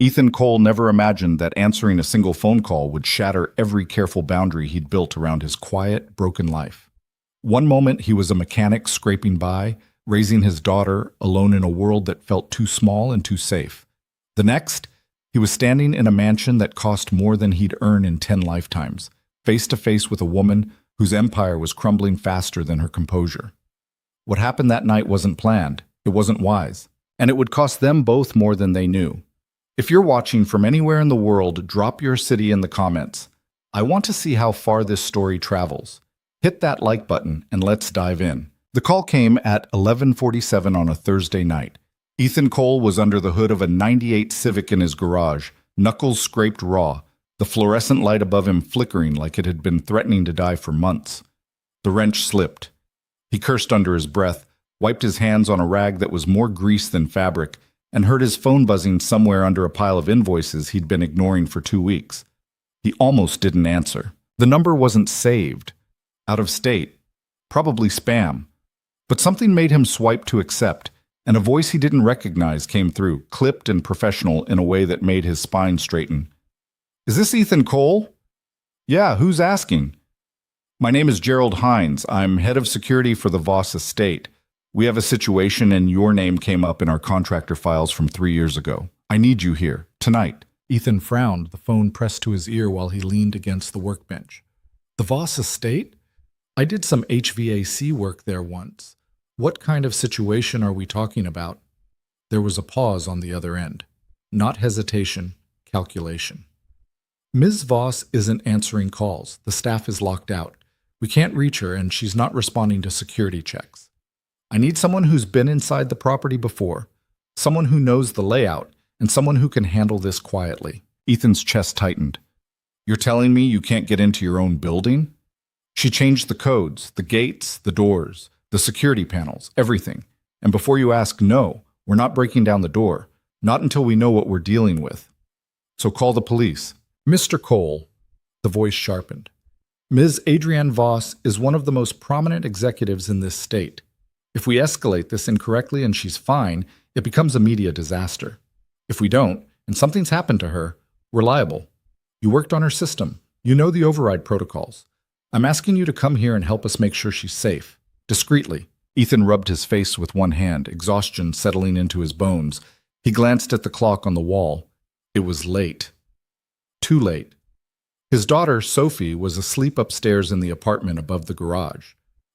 Ethan Cole never imagined that answering a single phone call would shatter every careful boundary he'd built around his quiet, broken life. One moment he was a mechanic scraping by, raising his daughter alone in a world that felt too small and too safe. The next, he was standing in a mansion that cost more than he'd earn in 10 lifetimes, face to face with a woman whose empire was crumbling faster than her composure. What happened that night wasn't planned, it wasn't wise, and it would cost them both more than they knew. If you're watching from anywhere in the world, drop your city in the comments. I want to see how far this story travels. Hit that like button and let's dive in. The call came at 11:47 on a Thursday night. Ethan Cole was under the hood of a '98 Civic in his garage, knuckles scraped raw, the fluorescent light above him flickering like it had been threatening to die for months. The wrench slipped. He cursed under his breath, wiped his hands on a rag that was more grease than fabric, and heard his phone buzzing somewhere under a pile of invoices he'd been ignoring for 2 weeks. He almost didn't answer. The number wasn't saved. Out of state. Probably spam. But something made him swipe to accept, and a voice he didn't recognize came through, clipped and professional in a way that made his spine straighten. "Is this Ethan Cole?" "Yeah, who's asking?" "My name is Gerald Hines. I'm head of security for the Voss estate. We have a situation and your name came up in our contractor files from 3 years ago. I need you here, tonight." Ethan frowned, the phone pressed to his ear while he leaned against the workbench. "The Voss estate? I did some HVAC work there once. What kind of situation are we talking about?" There was a pause on the other end. Not hesitation, calculation. "Ms. Voss isn't answering calls. The staff is locked out. We can't reach her and she's not responding to security checks. I need someone who's been inside the property before, someone who knows the layout, and someone who can handle this quietly." Ethan's chest tightened. "You're telling me you can't get into your own building?" She changed the codes, the gates, the doors, the security panels, everything. And before you ask, no, we're not breaking down the door. Not until we know what we're dealing with. So call the police. "Mr. Cole," the voice sharpened. "Ms. Adrienne Voss is one of the most prominent executives in this state. If we escalate this incorrectly and she's fine, it becomes a media disaster. If we don't, and something's happened to her, we're liable. You worked on her system. You know the override protocols. I'm asking you to come here and help us make sure she's safe. Discreetly." Ethan rubbed his face with one hand, exhaustion settling into his bones. He glanced at the clock on the wall. It was late. Too late. His daughter, Sophie, was asleep upstairs in the apartment above the garage.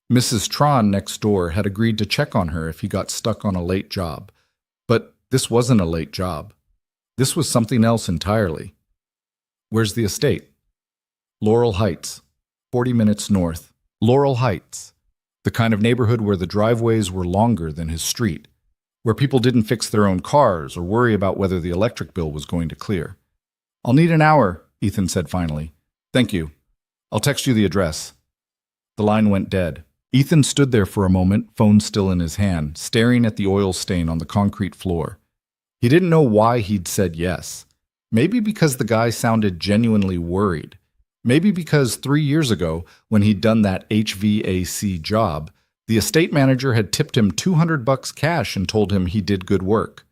Mrs. Tron next door had agreed to check on her if he got stuck on a late job. But this wasn't a late job. This was something else entirely. "Where's the estate?" "Laurel Heights, 40 minutes north." Laurel Heights. The kind of neighborhood where the driveways were longer than his street, where people didn't fix their own cars or worry about whether the electric bill was going to clear. "I'll need an hour," Ethan said finally. "Thank you. I'll text you the address." The line went dead. Ethan stood there for a moment, phone still in his hand, staring at the oil stain on the concrete floor. He didn't know why he'd said yes. Maybe because the guy sounded genuinely worried. Maybe because 3 years ago, when he'd done that HVAC job, the estate manager had tipped him $200 cash and told him he did good work.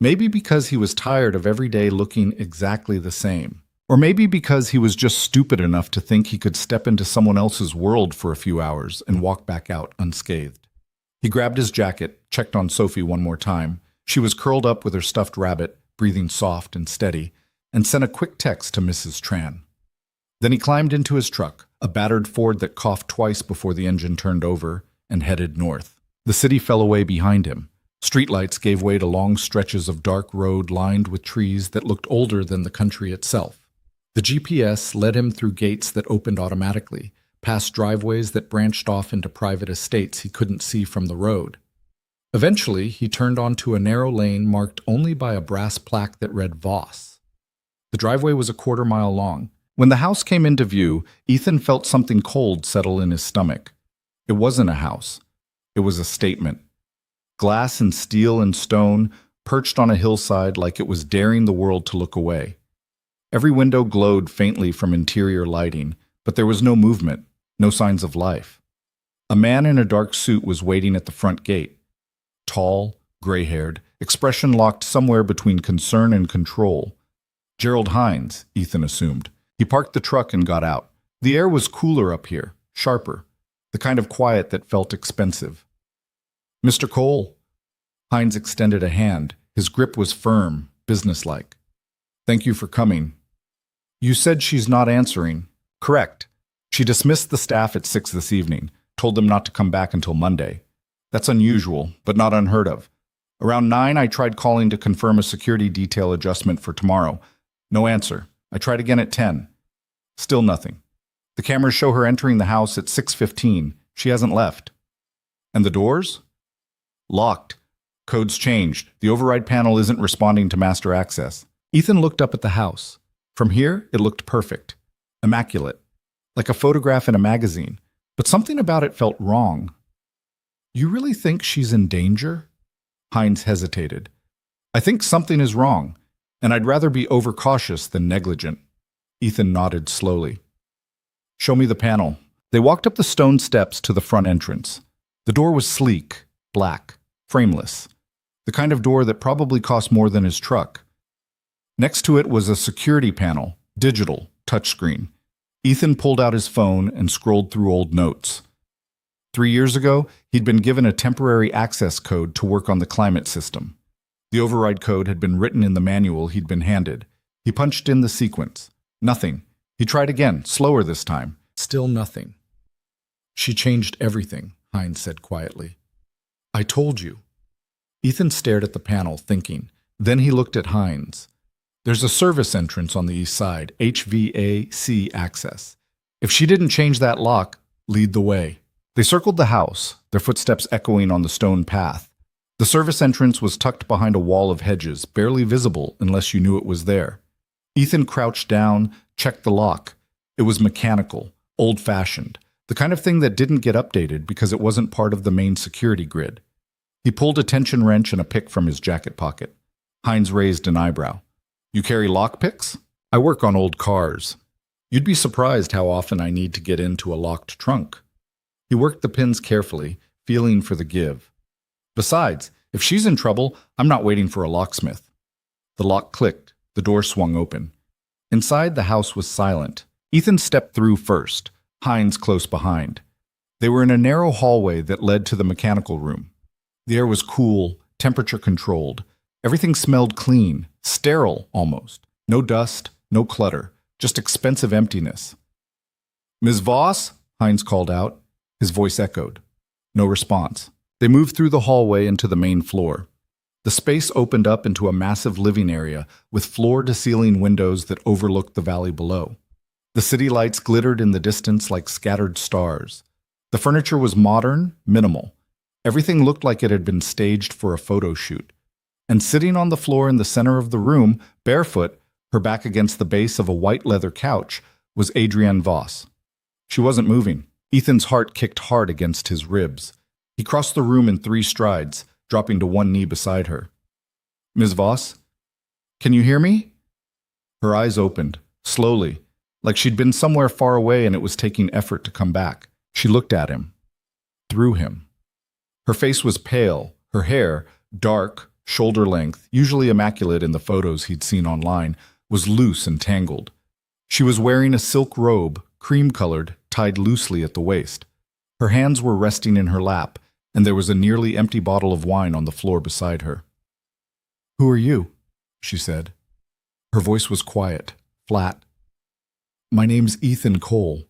Maybe because he was tired of every day looking exactly the same. Or maybe because he was just stupid enough to think he could step into someone else's world for a few hours and walk back out unscathed. He grabbed his jacket, checked on Sophie one more time. She was curled up with her stuffed rabbit, breathing soft and steady, and sent a quick text to Mrs. Tran. Then he climbed into his truck, a battered Ford that coughed twice before the engine turned over, and headed north. The city fell away behind him. Streetlights gave way to long stretches of dark road lined with trees that looked older than the country itself. The GPS led him through gates that opened automatically, past driveways that branched off into private estates he couldn't see from the road. Eventually, he turned onto a narrow lane marked only by a brass plaque that read Voss. The driveway was a quarter-mile long. When the house came into view, Ethan felt something cold settle in his stomach. It wasn't a house. It was a statement. Glass and steel and stone, perched on a hillside like it was daring the world to look away. Every window glowed faintly from interior lighting, but there was no movement, no signs of life. A man in a dark suit was waiting at the front gate. Tall, gray-haired, expression locked somewhere between concern and control. Gerald Hines, Ethan assumed. He parked the truck and got out. The air was cooler up here, sharper, the kind of quiet that felt expensive. Mr. Cole. Hines extended a hand. His grip was firm, businesslike. Thank you for coming. You said she's not answering. Correct. She dismissed the staff at 6 this evening, told them not to come back until Monday. That's unusual, but not unheard of. Around 9, I tried calling to confirm a security detail adjustment for tomorrow. No answer. I tried again at 10. Still nothing. The cameras show her entering the house at 6:15. She hasn't left. And the doors? Locked. Codes changed. The override panel isn't responding to master access. Ethan looked up at the house. From here, it looked perfect. Immaculate. Like a photograph in a magazine. But something about it felt wrong. You really think she's in danger? Hines hesitated. I think something is wrong, and I'd rather be overcautious than negligent. Ethan nodded slowly. Show me the panel. They walked up the stone steps to the front entrance. The door was sleek, black, frameless. The kind of door that probably cost more than his truck. Next to it was a security panel, digital, touchscreen. Ethan pulled out his phone and scrolled through old notes. 3 years ago, he'd been given a temporary access code to work on the climate system. The override code had been written in the manual he'd been handed. He punched in the sequence. Nothing. He tried again, slower this time. Still nothing. She changed everything, Hines said quietly. I told you. Ethan stared at the panel, thinking. Then he looked at Hines. There's a service entrance on the east side, HVAC access. If she didn't change that lock, lead the way. They circled the house, their footsteps echoing on the stone path. The service entrance was tucked behind a wall of hedges, barely visible unless you knew it was there. Ethan crouched down, checked the lock. It was mechanical, old-fashioned, the kind of thing that didn't get updated because it wasn't part of the main security grid. He pulled a tension wrench and a pick from his jacket pocket. Hines raised an eyebrow. You carry lockpicks? I work on old cars. You'd be surprised how often I need to get into a locked trunk. He worked the pins carefully, feeling for the give. Besides, if she's in trouble, I'm not waiting for a locksmith. The lock clicked. The door swung open. Inside, the house was silent. Ethan stepped through first, Hines close behind. They were in a narrow hallway that led to the mechanical room. The air was cool, temperature controlled. Everything smelled clean, sterile almost. No dust, no clutter, just expensive emptiness. Ms. Voss? Hines called out. His voice echoed. No response. They moved through the hallway into the main floor. The space opened up into a massive living area with floor-to-ceiling windows that overlooked the valley below. The city lights glittered in the distance like scattered stars. The furniture was modern, minimal. Everything looked like it had been staged for a photo shoot. And sitting on the floor in the center of the room, barefoot, her back against the base of a white leather couch, was Adrienne Voss. She wasn't moving. Ethan's heart kicked hard against his ribs. He crossed the room in 3 strides, dropping to one knee beside her. Ms. Voss? Can you hear me? Her eyes opened, slowly, like she'd been somewhere far away and it was taking effort to come back. She looked at him. Through him. Her face was pale, her hair, dark, shoulder length, usually immaculate in the photos he'd seen online, was loose and tangled. She was wearing a silk robe, cream-colored, tied loosely at the waist. Her hands were resting in her lap, and there was a nearly empty bottle of wine on the floor beside her. Who are you? She said. Her voice was quiet, flat. My name's Ethan Cole.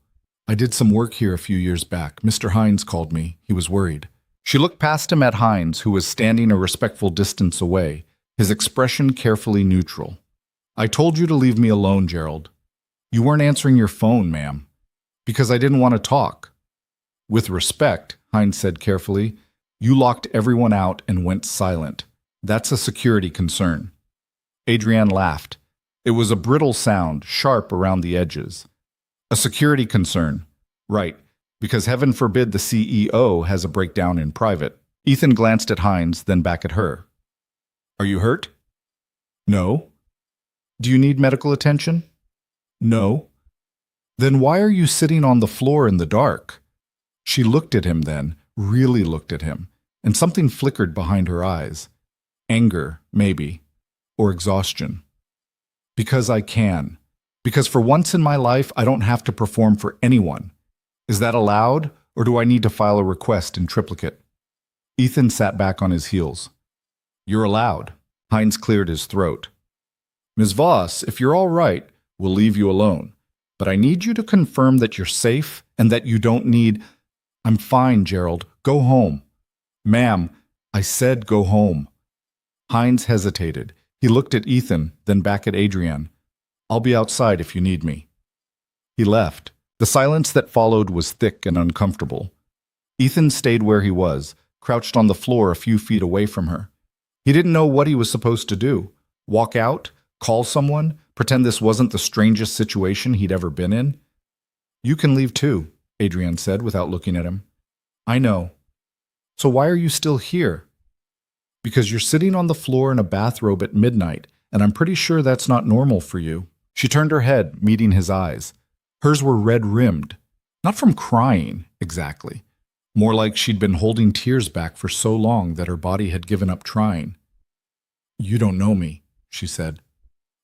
I did some work here a few years back. Mr. Hines called me. He was worried. She looked past him at Hines, who was standing a respectful distance away, his expression carefully neutral. I told you to leave me alone, Gerald. You weren't answering your phone, ma'am. Because I didn't want to talk. With respect, Hines said carefully, you locked everyone out and went silent. That's a security concern. Adrienne laughed. It was a brittle sound, sharp around the edges. A security concern. Right, because heaven forbid the CEO has a breakdown in private. Ethan glanced at Hines, then back at her. Are you hurt? No. Do you need medical attention? No. Then why are you sitting on the floor in the dark? She looked at him then, really looked at him, and something flickered behind her eyes. Anger, maybe. Or exhaustion. Because I can. Because for once in my life, I don't have to perform for anyone. Is that allowed, or do I need to file a request in triplicate? Ethan sat back on his heels. You're allowed. Hines cleared his throat. Ms. Voss, if you're all right, we'll leave you alone. But I need you to confirm that you're safe and that you don't need... I'm fine, Gerald. Go home. Ma'am, I said go home. Hines hesitated. He looked at Ethan, then back at Adrienne. I'll be outside if you need me. He left. The silence that followed was thick and uncomfortable. Ethan stayed where he was, crouched on the floor a few feet away from her. He didn't know what he was supposed to do. Walk out? Call someone? Pretend this wasn't the strangest situation he'd ever been in? You can leave too, Adrienne said without looking at him. I know. So why are you still here? Because you're sitting on the floor in a bathrobe at midnight, and I'm pretty sure that's not normal for you. She turned her head, meeting his eyes. Hers were red-rimmed. Not from crying, exactly. More like she'd been holding tears back for so long that her body had given up trying. You don't know me, she said.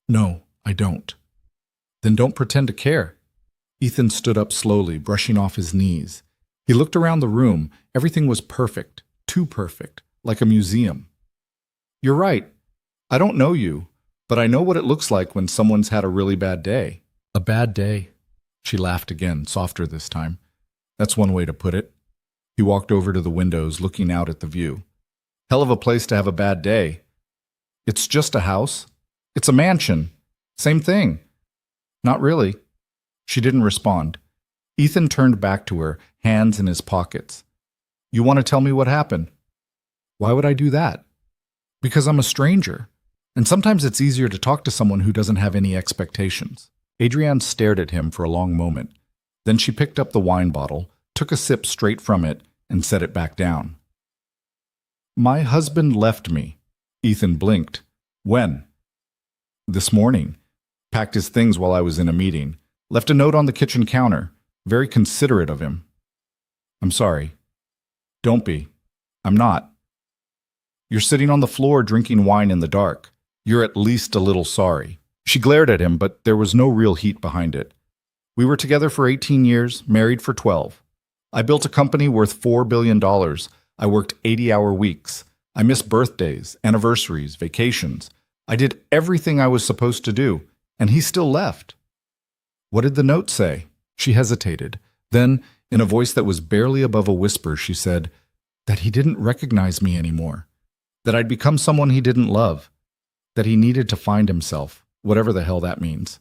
No, I don't. Then don't pretend to care. Ethan stood up slowly, brushing off his knees. He looked around the room. Everything was perfect, too perfect, like a museum. You're right. I don't know you, but I know what it looks like when someone's had a really bad day. A bad day. She laughed again, softer this time. That's one way to put it. He walked over to the windows, looking out at the view. Hell of a place to have a bad day. It's just a house. It's a mansion. Same thing. Not really. She didn't respond. Ethan turned back to her, hands in his pockets. You want to tell me what happened? Why would I do that? Because I'm a stranger. And sometimes it's easier to talk to someone who doesn't have any expectations. Adrienne stared at him for a long moment. Then she picked up the wine bottle, took a sip straight from it, and set it back down. My husband left me. Ethan blinked. When? This morning. Packed his things while I was in a meeting. Left a note on the kitchen counter. Very considerate of him. I'm sorry. Don't be. I'm not. You're sitting on the floor drinking wine in the dark. You're at least a little sorry. She glared at him, but there was no real heat behind it. We were together for 18 years, married for 12. I built a company worth $4 billion. I worked 80-hour weeks. I missed birthdays, anniversaries, vacations. I did everything I was supposed to do, and he still left. What did the note say? She hesitated. Then, in a voice that was barely above a whisper, she said, that he didn't recognize me anymore. That I'd become someone he didn't love. That he needed to find himself, whatever the hell that means.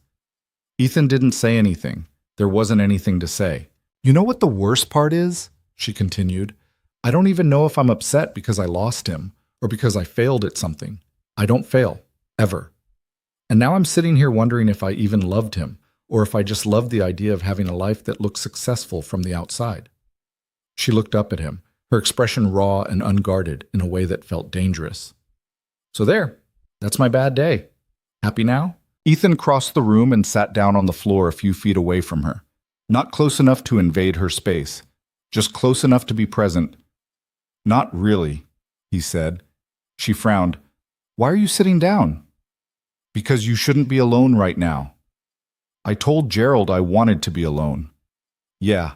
Ethan didn't say anything. There wasn't anything to say. You know what the worst part is? She continued. I don't even know if I'm upset because I lost him or because I failed at something. I don't fail, ever. And now I'm sitting here wondering if I even loved him or if I just loved the idea of having a life that looked successful from the outside. She looked up at him, her expression raw and unguarded in a way that felt dangerous. So there, that's my bad day. Happy now? Ethan crossed the room and sat down on the floor a few feet away from her. Not close enough to invade her space, just close enough to be present. Not really, he said. She frowned. Why are you sitting down? Because you shouldn't be alone right now. I told Gerald I wanted to be alone. Yeah.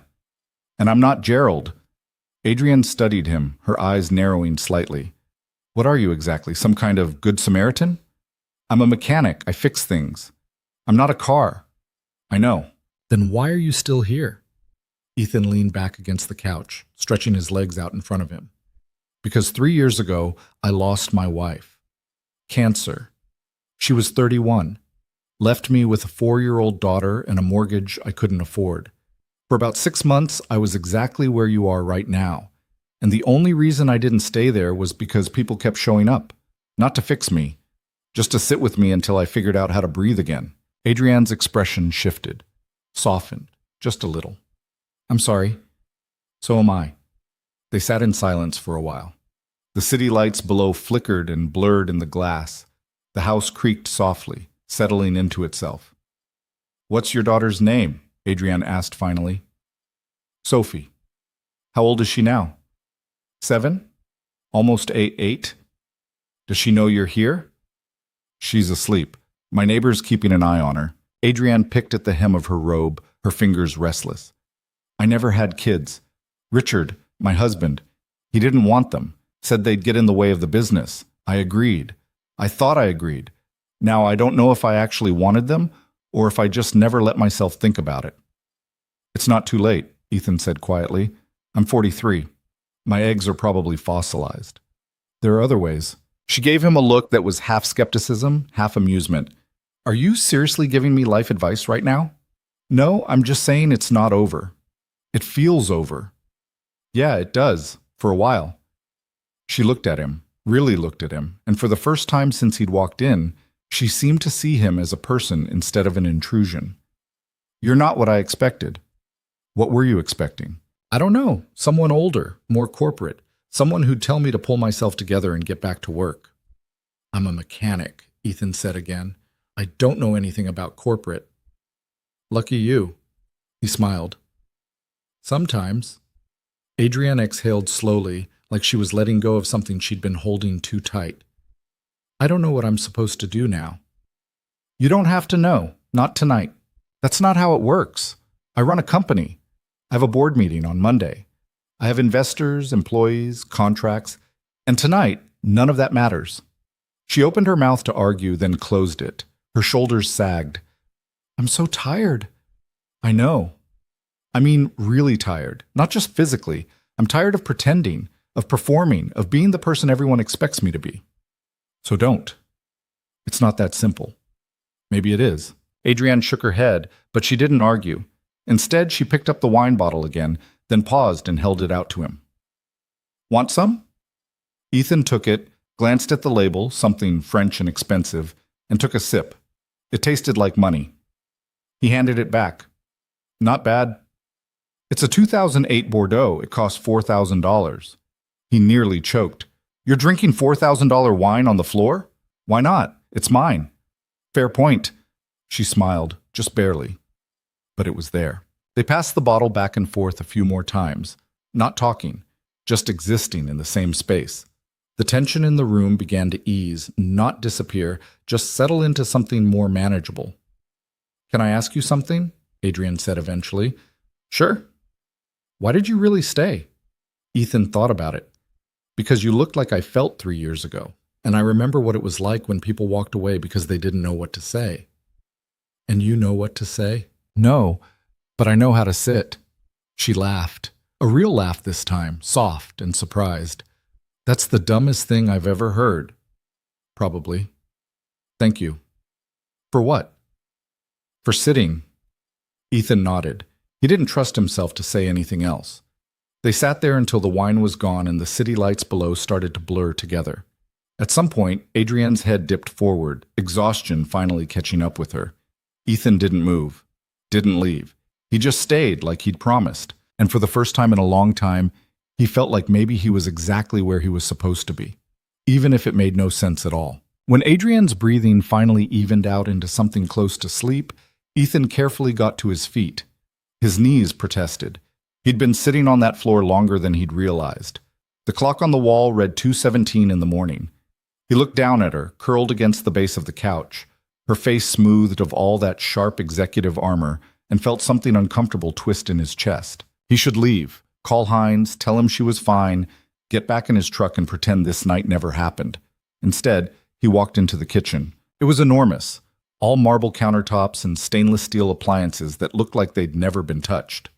And I'm not Gerald. Adrienne studied him, her eyes narrowing slightly. What are you exactly, some kind of good Samaritan? I'm a mechanic. I fix things. I'm not a car. I know. Then why are you still here? Ethan leaned back against the couch, stretching his legs out in front of him. Because 3 years ago, I lost my wife. Cancer. She was 31. Left me with a 4-year-old daughter and a mortgage I couldn't afford. For about 6 months, I was exactly where you are right now. And the only reason I didn't stay there was because people kept showing up. Not to fix me. Just to sit with me until I figured out how to breathe again. Adrienne's expression shifted. Softened. Just a little. I'm sorry. So am I. They sat in silence for a while. The city lights below flickered and blurred in the glass. The house creaked softly, settling into itself. What's your daughter's name? Adrienne asked finally. Sophie. How old is she now? 7? Almost 8? Does she know you're here? She's asleep. My neighbor's keeping an eye on her. Adrienne picked at the hem of her robe, her fingers restless. I never had kids. Richard, my husband, he didn't want them. Said they'd get in the way of the business. I agreed. I thought I agreed. Now I don't know if I actually wanted them or if I just never let myself think about it. It's not too late, Ethan said quietly. I'm 43. My eggs are probably fossilized. There are other ways. She gave him a look that was half skepticism, half amusement. Are you seriously giving me life advice right now? No, I'm just saying it's not over. It feels over. Yeah, it does, for a while. She looked at him, really looked at him, and for the first time since he'd walked in, she seemed to see him as a person instead of an intrusion. You're not what I expected. What were you expecting? I don't know. Someone older, more corporate. Someone who'd tell me to pull myself together and get back to work. I'm a mechanic, Ethan said again. I don't know anything about corporate. Lucky you. He smiled. Sometimes. Adrienne exhaled slowly, like she was letting go of something she'd been holding too tight. I don't know what I'm supposed to do now. You don't have to know. Not tonight. That's not how it works. I run a company. I have a board meeting on Monday. I have investors, employees, contracts, and tonight, none of that matters. She opened her mouth to argue, then closed it. Her shoulders sagged. I'm so tired. I know. I mean, really tired. Not just physically. I'm tired of pretending, of performing, of being the person everyone expects me to be. So don't. It's not that simple. Maybe it is. Adrienne shook her head, but she didn't argue. Instead, she picked up the wine bottle again, then paused and held it out to him. Want some? Ethan took it, glanced at the label, something French and expensive, and took a sip. It tasted like money. He handed it back. Not bad. It's a 2008 Bordeaux. It cost $4,000. He nearly choked. You're drinking $4,000 wine on the floor? Why not? It's mine. Fair point. She smiled, just barely. But it was there. They passed the bottle back and forth a few more times, not talking, just existing in the same space. The tension in the room began to ease, not disappear, just settle into something more manageable. Can I ask you something? Adrienne said eventually. Sure. Why did you really stay? Ethan thought about it. Because you looked like I felt 3 years ago, and I remember what it was like when people walked away because they didn't know what to say. And you know what to say? No, but I know how to sit. She laughed. A real laugh this time, soft and surprised. That's the dumbest thing I've ever heard. Probably. Thank you. For what? For sitting. Ethan nodded. He didn't trust himself to say anything else. They sat there until the wine was gone and the city lights below started to blur together. At some point, Adrienne's head dipped forward, exhaustion finally catching up with her. Ethan didn't move, didn't leave. He just stayed like he'd promised, and for the first time in a long time, he felt like maybe he was exactly where he was supposed to be, even if it made no sense at all. When Adrienne's breathing finally evened out into something close to sleep, Ethan carefully got to his feet. His knees protested. He'd been sitting on that floor longer than he'd realized. The clock on the wall read 2:17 in the morning. He looked down at her, curled against the base of the couch, her face smoothed of all that sharp executive armor, and felt something uncomfortable twist in his chest. He should leave, call Hines, tell him she was fine, get back in his truck and pretend this night never happened. Instead, he walked into the kitchen. It was enormous, all marble countertops and stainless steel appliances that looked like they'd never been touched.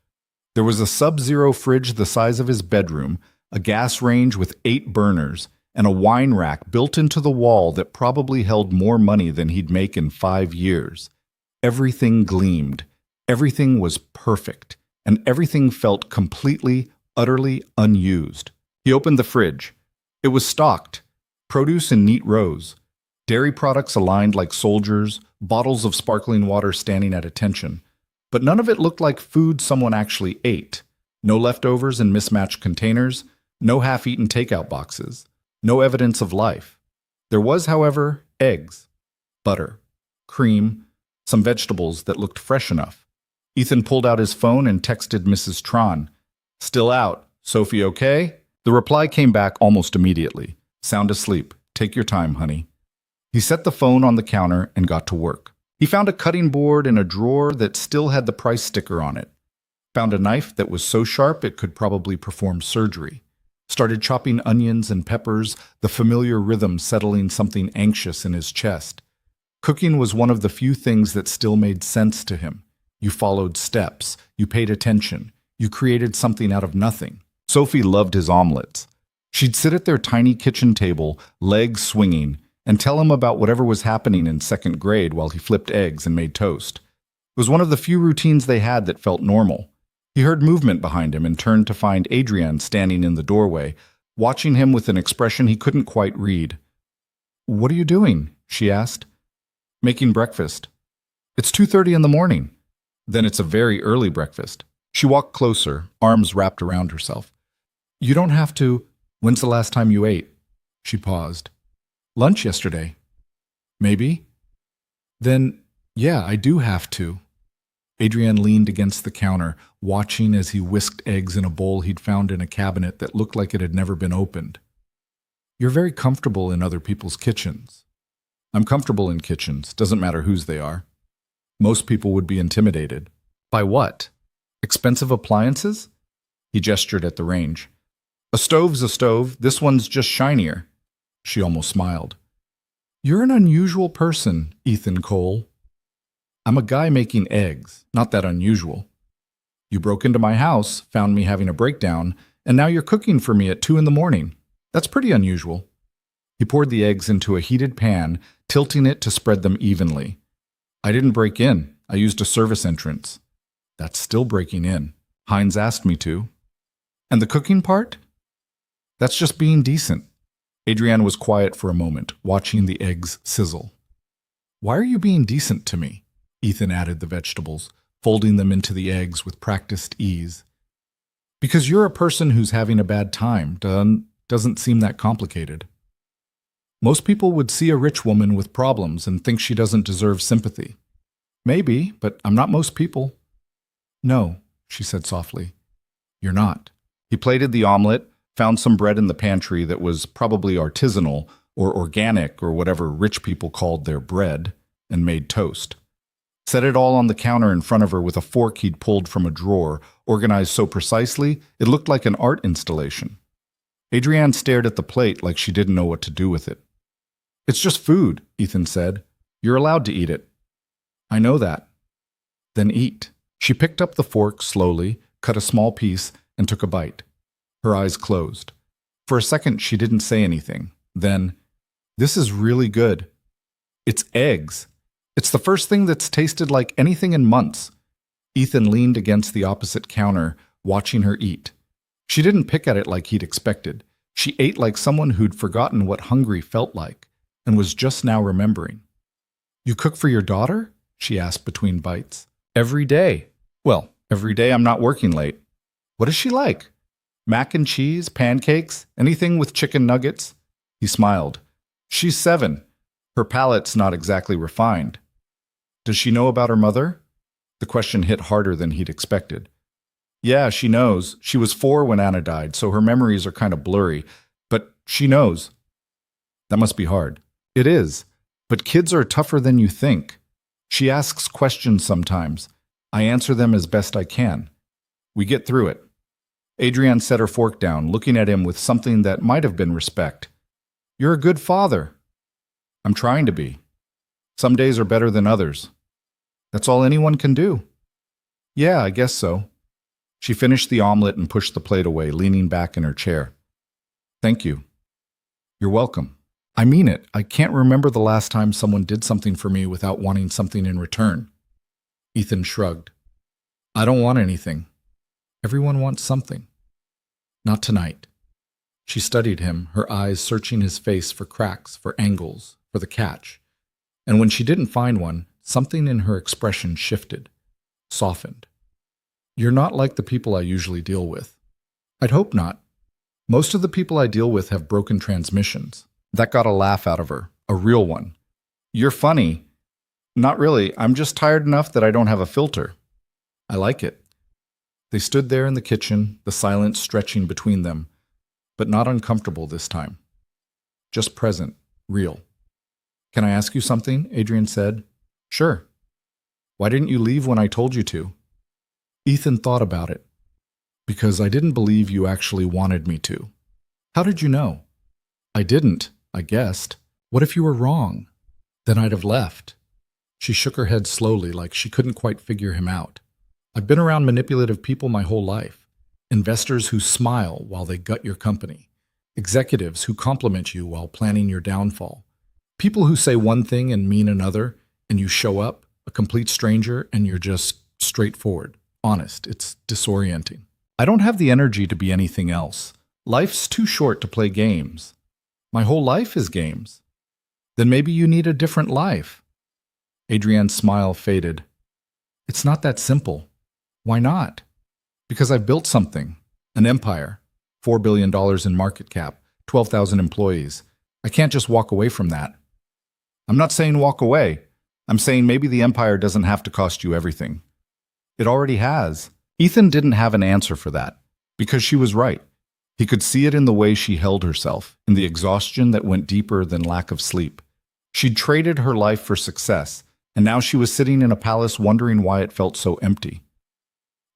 There was a sub-zero fridge the size of his bedroom, a gas range with 8 burners, and a wine rack built into the wall that probably held more money than he'd make in 5 years. Everything gleamed. Everything was perfect, and everything felt completely, utterly unused. He opened the fridge. It was stocked, produce in neat rows, dairy products aligned like soldiers, bottles of sparkling water standing at attention. But none of it looked like food someone actually ate. No leftovers in mismatched containers, no half-eaten takeout boxes, no evidence of life. There was, however, eggs, butter, cream, some vegetables that looked fresh enough. Ethan pulled out his phone and texted Mrs. Tron. Still out. Sophie okay? The reply came back almost immediately. Sound asleep. Take your time, honey." He set the phone on the counter and got to work. He found a cutting board in a drawer that still had the price sticker on it. Found a knife that was so sharp it could probably perform surgery. Started chopping onions and peppers, the familiar rhythm settling something anxious in his chest. Cooking was one of the few things that still made sense to him. You followed steps, you paid attention, you created something out of nothing. Sophie loved his omelets. She'd sit at their tiny kitchen table, legs swinging, and tell him about whatever was happening in second grade while he flipped eggs and made toast. It was one of the few routines they had that felt normal. He heard movement behind him and turned to find Adrienne standing in the doorway, watching him with an expression he couldn't quite read. "What are you doing?" she asked. "Making breakfast." "It's 2:30 in the morning." "Then it's a very early breakfast." She walked closer, arms wrapped around herself. "You don't have to. When's the last time you ate?" She paused. "Lunch yesterday." "Maybe?" "Then, yeah, I do have to." Adrienne leaned against the counter, watching as he whisked eggs in a bowl he'd found in a cabinet that looked like it had never been opened. "You're very comfortable in other people's kitchens." "I'm comfortable in kitchens, doesn't matter whose they are." "Most people would be intimidated." "By what? Expensive appliances?" He gestured at the range. "A stove's a stove, this one's just shinier." She almost smiled. "You're an unusual person, Ethan Cole." "I'm a guy making eggs, not that unusual." "You broke into my house, found me having a breakdown, and now you're cooking for me at 2 in the morning. That's pretty unusual." He poured the eggs into a heated pan, tilting it to spread them evenly. "I didn't break in. I used a service entrance." "That's still breaking in. Hines asked me to." "And the cooking part?" "That's just being decent." Adrienne was quiet for a moment, watching the eggs sizzle. "Why are you being decent to me?" Ethan added the vegetables, folding them into the eggs with practiced ease. "Because you're a person who's having a bad time. Doesn't seem that complicated." "Most people would see a rich woman with problems and think she doesn't deserve sympathy." "Maybe, but I'm not most people." "No," she said softly. "You're not." He plated the omelet, found some bread in the pantry that was probably artisanal or organic or whatever rich people called their bread, and made toast. Set it all on the counter in front of her with a fork he'd pulled from a drawer, organized so precisely it looked like an art installation. Adrienne stared at the plate like she didn't know what to do with it. "It's just food," Ethan said. "You're allowed to eat it." "I know that." "Then eat." She picked up the fork slowly, cut a small piece, and took a bite. Her eyes closed. For a second, she didn't say anything. Then, "This is really good." "It's eggs. It's the first thing that's tasted like anything in months." Ethan leaned against the opposite counter, watching her eat. She didn't pick at it like he'd expected. She ate like someone who'd forgotten what hungry felt like, and was just now remembering. "You cook for your daughter?" she asked between bites. "Every day." "Well, every day I'm not working late." "What is she like?" "Mac and cheese, pancakes, anything with chicken nuggets." He smiled. "She's 7. Her palate's not exactly refined." "Does she know about her mother?" The question hit harder than he'd expected. "Yeah, she knows. She was 4 when Anna died, so her memories are kind of blurry. But she knows." "That must be hard." "It is. But kids are tougher than you think. She asks questions sometimes. I answer them as best I can. We get through it." Adrienne set her fork down, looking at him with something that might have been respect. "You're a good father." "I'm trying to be. Some days are better than others." "That's all anyone can do." "Yeah, I guess so." She finished the omelet and pushed the plate away, leaning back in her chair. "Thank you." "You're welcome. I mean it. I can't remember the last time someone did something for me without wanting something in return." Ethan shrugged. "I don't want anything. Everyone wants something." "Not tonight." She studied him, her eyes searching his face for cracks, for angles, for the catch. And when she didn't find one, something in her expression shifted, softened. "You're not like the people I usually deal with." "I'd hope not. Most of the people I deal with have broken transmissions." That got a laugh out of her, a real one. "You're funny." "Not really. I'm just tired enough that I don't have a filter." "I like it." They stood there in the kitchen, the silence stretching between them, but not uncomfortable this time. Just present, real. Can I ask you something? Adrian said. Sure. Why didn't you leave when I told you to? Ethan thought about it. Because I didn't believe you actually wanted me to. How did you know? I didn't, I guessed. What if you were wrong? Then I'd have left. She shook her head slowly, like she couldn't quite figure him out. I've been around manipulative people my whole life. Investors who smile while they gut your company. Executives who compliment you while planning your downfall. People who say one thing and mean another, and you show up, a complete stranger, and you're just straightforward, honest. It's disorienting. I don't have the energy to be anything else. Life's too short to play games. My whole life is games. Then maybe you need a different life. Adrienne's smile faded. It's not that simple. Why not? Because I've built something. An empire. $4 billion in market cap. 12,000 employees. I can't just walk away from that. I'm not saying walk away. I'm saying maybe the empire doesn't have to cost you everything. It already has. Ethan didn't have an answer for that, because she was right. He could see it in the way she held herself, in the exhaustion that went deeper than lack of sleep. She'd traded her life for success, and now she was sitting in a palace wondering why it felt so empty.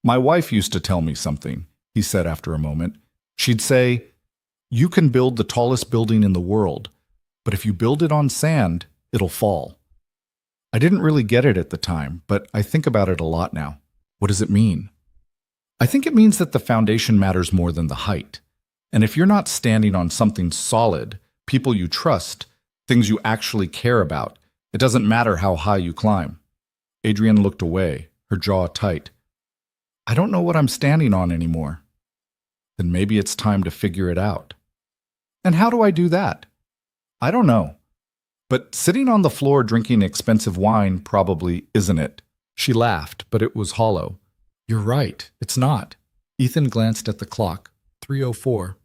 My wife used to tell me something, he said after a moment. She'd say, you can build the tallest building in the world, but if you build it on sand, it'll fall. I didn't really get it at the time, but I think about it a lot now. What does it mean? I think it means that the foundation matters more than the height. And if you're not standing on something solid, people you trust, things you actually care about, it doesn't matter how high you climb. Adrienne looked away, her jaw tight. I don't know what I'm standing on anymore. Then maybe it's time to figure it out. And how do I do that? I don't know. But sitting on the floor drinking expensive wine probably isn't it. She laughed, but it was hollow. You're right, it's not. Ethan glanced at the clock. 3:04.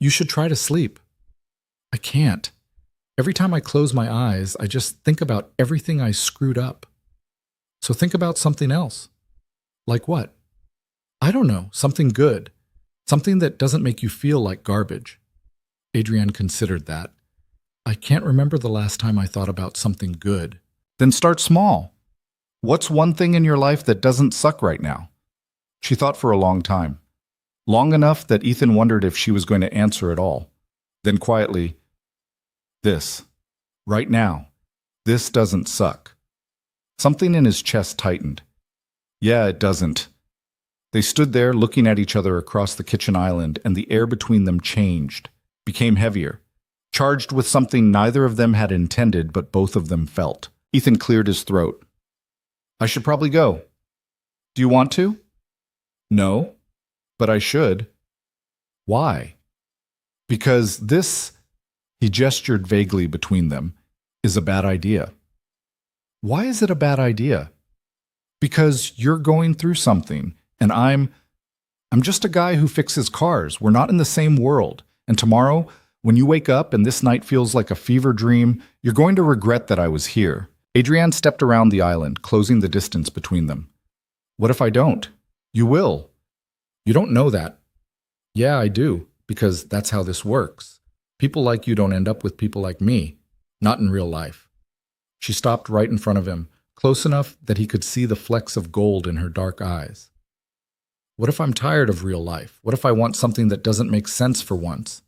You should try to sleep. I can't. Every time I close my eyes, I just think about everything I screwed up. So think about something else. Like what? I don't know, something good. Something that doesn't make you feel like garbage. Adrienne considered that. I can't remember the last time I thought about something good. Then start small. What's one thing in your life that doesn't suck right now? She thought for a long time. Long enough that Ethan wondered if she was going to answer at all. Then quietly, this. Right now. This doesn't suck. Something in his chest tightened. Yeah, it doesn't. They stood there looking at each other across the kitchen island, and the air between them changed, became heavier, charged with something neither of them had intended but both of them felt. Ethan cleared his throat. I should probably go. Do you want to? No, but I should. Why? Because this, he gestured vaguely between them, is a bad idea. Why is it a bad idea? Because you're going through something, and I'm just a guy who fixes cars. We're not in the same world. And tomorrow, when you wake up and this night feels like a fever dream, you're going to regret that I was here. Adrienne stepped around the island, closing the distance between them. What if I don't? You will. You don't know that. Yeah, I do, because that's how this works. People like you don't end up with people like me. Not in real life. She stopped right in front of him, close enough that he could see the flecks of gold in her dark eyes. What if I'm tired of real life? What if I want something that doesn't make sense for once?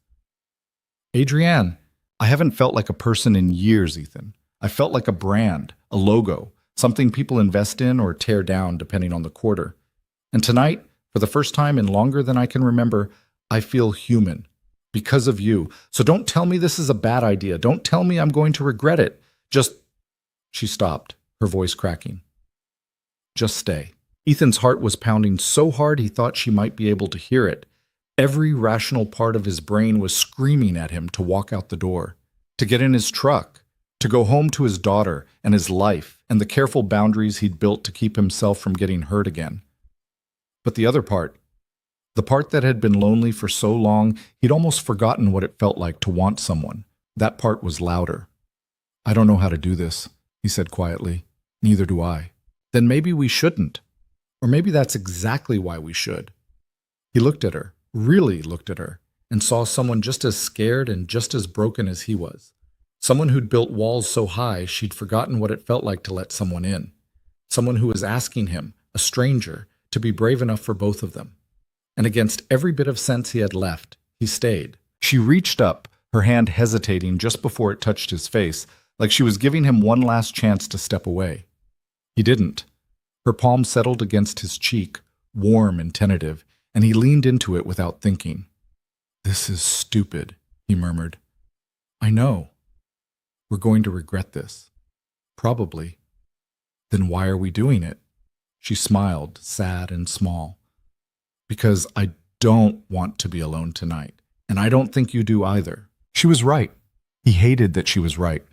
Adrienne, I haven't felt like a person in years, Ethan. I felt like a brand, a logo, something people invest in or tear down depending on the quarter. And tonight, for the first time in longer than I can remember, I feel human. Because of you. So don't tell me this is a bad idea. Don't tell me I'm going to regret it. Just... She stopped, her voice cracking. Just stay. Ethan's heart was pounding so hard he thought she might be able to hear it. Every rational part of his brain was screaming at him to walk out the door, to get in his truck, to go home to his daughter and his life and the careful boundaries he'd built to keep himself from getting hurt again. But the other part, the part that had been lonely for so long, he'd almost forgotten what it felt like to want someone. That part was louder. I don't know how to do this, he said quietly. Neither do I. Then maybe we shouldn't. Or maybe that's exactly why we should. He looked at her, really looked at her, and saw someone just as scared and just as broken as he was. Someone who'd built walls so high she'd forgotten what it felt like to let someone in. Someone who was asking him, a stranger, to be brave enough for both of them. And against every bit of sense he had left, he stayed. She reached up, her hand hesitating just before it touched his face, like she was giving him one last chance to step away. He didn't. Her palm settled against his cheek, warm and tentative, and he leaned into it without thinking. "This is stupid," he murmured. "I know. We're going to regret this. Probably. Then why are we doing it?" She smiled, sad and small. "Because I don't want to be alone tonight, and I don't think you do either." She was right. He hated that she was right,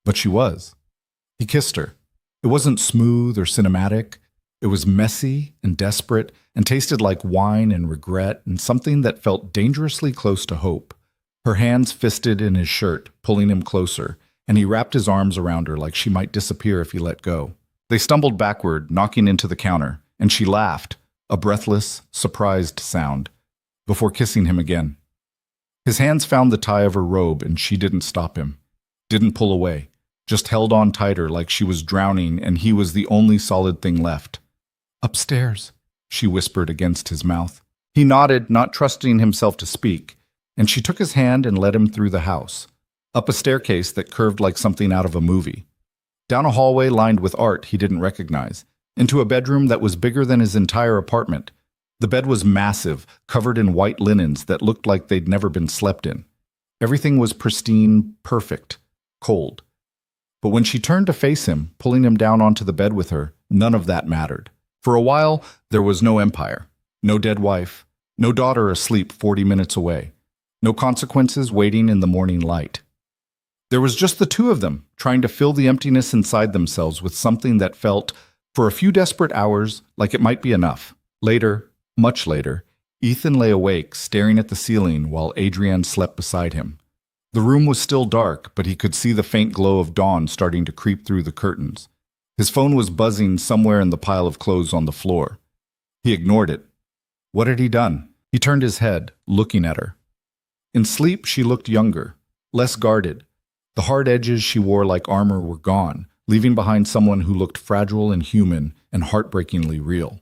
but she was. He kissed her. It wasn't smooth or cinematic. It was messy and desperate and tasted like wine and regret and something that felt dangerously close to hope. Her hands fisted in his shirt, pulling him closer, and he wrapped his arms around her like she might disappear if he let go. They stumbled backward, knocking into the counter, and she laughed, a breathless, surprised sound, before kissing him again. His hands found the tie of her robe, and she didn't stop him, didn't pull away, just held on tighter like she was drowning and he was the only solid thing left. "Upstairs," she whispered against his mouth. He nodded, not trusting himself to speak, and she took his hand and led him through the house, up a staircase that curved like something out of a movie, down a hallway lined with art he didn't recognize, into a bedroom that was bigger than his entire apartment. The bed was massive, covered in white linens that looked like they'd never been slept in. Everything was pristine, perfect, cold. But when she turned to face him, pulling him down onto the bed with her, none of that mattered. For a while, there was no empire, no dead wife, no daughter asleep 40 minutes away, no consequences waiting in the morning light. There was just the two of them, trying to fill the emptiness inside themselves with something that felt, for a few desperate hours, like it might be enough. Later, much later, Ethan lay awake, staring at the ceiling while Adrienne slept beside him. The room was still dark, but he could see the faint glow of dawn starting to creep through the curtains. His phone was buzzing somewhere in the pile of clothes on the floor. He ignored it. What had he done? He turned his head, looking at her. In sleep, she looked younger, less guarded. The hard edges she wore like armor were gone, leaving behind someone who looked fragile and human and heartbreakingly real.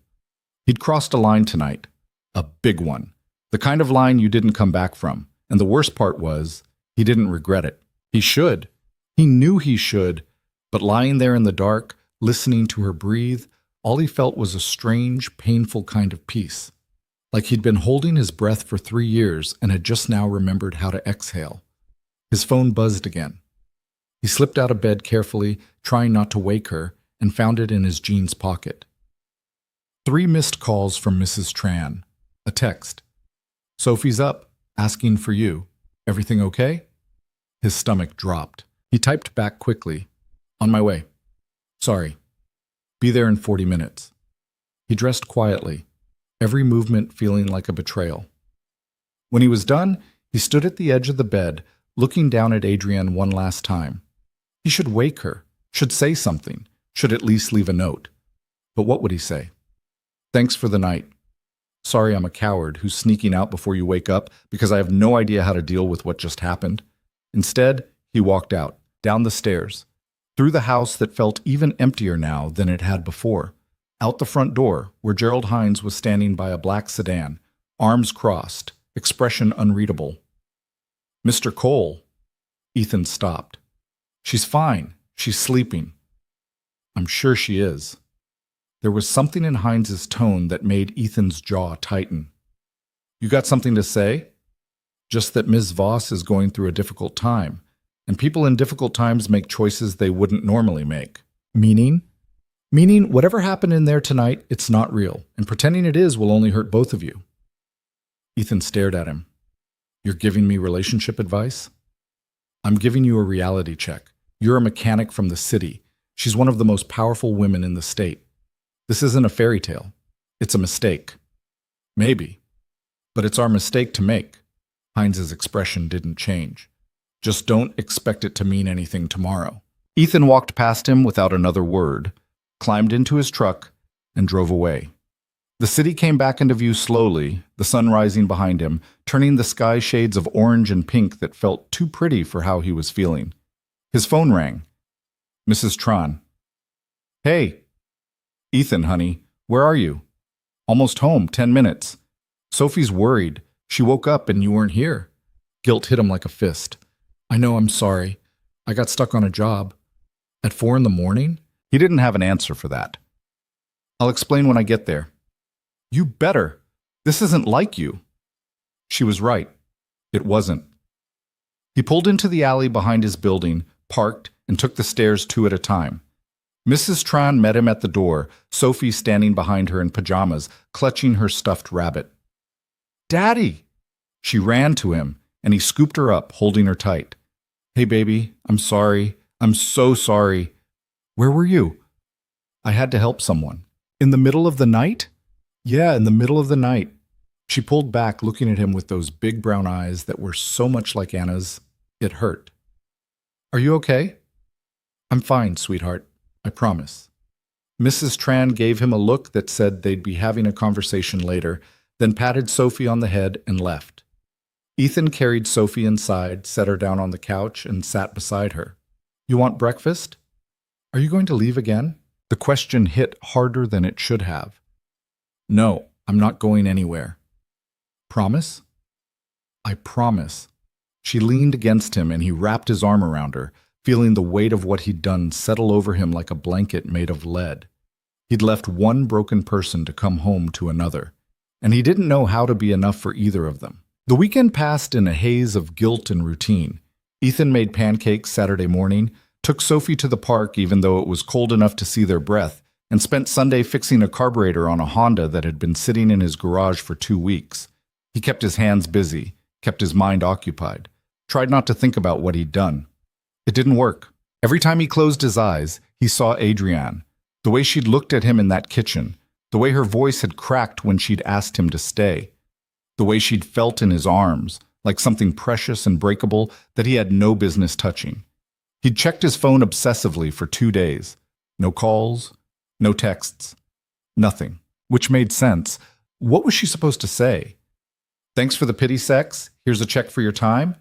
He'd crossed a line tonight, a big one, the kind of line you didn't come back from, and the worst part was, he didn't regret it. He should. He knew he should, but lying there in the dark, listening to her breathe, all he felt was a strange, painful kind of peace, like he'd been holding his breath for 3 years and had just now remembered how to exhale. His phone buzzed again. He slipped out of bed carefully, trying not to wake her, and found it in his jeans pocket. 3 missed calls from Mrs. Tran. A text. "Sophie's up, asking for you. Everything okay?" His stomach dropped. He typed back quickly. "On my way. Sorry. Be there in 40 minutes. He dressed quietly, every movement feeling like a betrayal. When he was done, he stood at the edge of the bed, looking down at Adrienne one last time. He should wake her, should say something, should at least leave a note. But what would he say? "Thanks for the night. Sorry I'm a coward who's sneaking out before you wake up because I have no idea how to deal with what just happened." Instead, he walked out, down the stairs, through the house that felt even emptier now than it had before, out the front door where Gerald Hines was standing by a black sedan, arms crossed, expression unreadable. "Mr. Cole." Ethan stopped. "She's fine. She's sleeping." "I'm sure she is." There was something in Hines's tone that made Ethan's jaw tighten. "You got something to say?" "Just that Ms. Voss is going through a difficult time, and people in difficult times make choices they wouldn't normally make." "Meaning?" "Meaning whatever happened in there tonight, it's not real, and pretending it is will only hurt both of you." Ethan stared at him. "You're giving me relationship advice?" "I'm giving you a reality check. You're a mechanic from the city. She's one of the most powerful women in the state. This isn't a fairy tale. It's a mistake." "Maybe. But it's our mistake to make." Hines's expression didn't change. "Just don't expect it to mean anything tomorrow." Ethan walked past him without another word, climbed into his truck, and drove away. The city came back into view slowly, the sun rising behind him, turning the sky shades of orange and pink that felt too pretty for how he was feeling. His phone rang. Mrs. Tron. Hey. Ethan, honey, where are you? Almost home, 10 minutes. Sophie's worried. She woke up and you weren't here. Guilt hit him like a fist. I know, I'm sorry. I got stuck on a job. At 4 in the morning? He didn't have an answer for that. I'll explain when I get there. You better. This isn't like you. She was right. It wasn't. He pulled into the alley behind his building, parked, and took the stairs 2 at a time. Mrs. Tron met him at the door, Sophie standing behind her in pajamas, clutching her stuffed rabbit. Daddy! She ran to him, and he scooped her up, holding her tight. Hey, baby, I'm sorry. I'm so sorry. Where were you? I had to help someone. In the middle of the night? Yeah, in the middle of the night. She pulled back, looking at him with those big brown eyes that were so much like Anna's. It hurt. Are you okay? I'm fine, sweetheart. I promise. Mrs. Tran gave him a look that said they'd be having a conversation later, then patted Sophie on the head and left. Ethan carried Sophie inside, set her down on the couch, and sat beside her. You want breakfast? Are you going to leave again? The question hit harder than it should have. No, I'm not going anywhere. Promise? I promise. She leaned against him and he wrapped his arm around her, feeling the weight of what he'd done settle over him like a blanket made of lead. He'd left one broken person to come home to another, and he didn't know how to be enough for either of them. The weekend passed in a haze of guilt and routine. Ethan made pancakes Saturday morning, took Sophie to the park even though it was cold enough to see their breath, and spent Sunday fixing a carburetor on a Honda that had been sitting in his garage for 2 weeks. He kept his hands busy, kept his mind occupied, tried not to think about what he'd done. It didn't work. Every time he closed his eyes, he saw Adrienne, the way she'd looked at him in that kitchen, the way her voice had cracked when she'd asked him to stay, the way she'd felt in his arms, like something precious and breakable that he had no business touching. He'd checked his phone obsessively for 2 days. No calls, no texts, nothing. Which made sense. What was she supposed to say? Thanks for the pity sex. Here's a check for your time.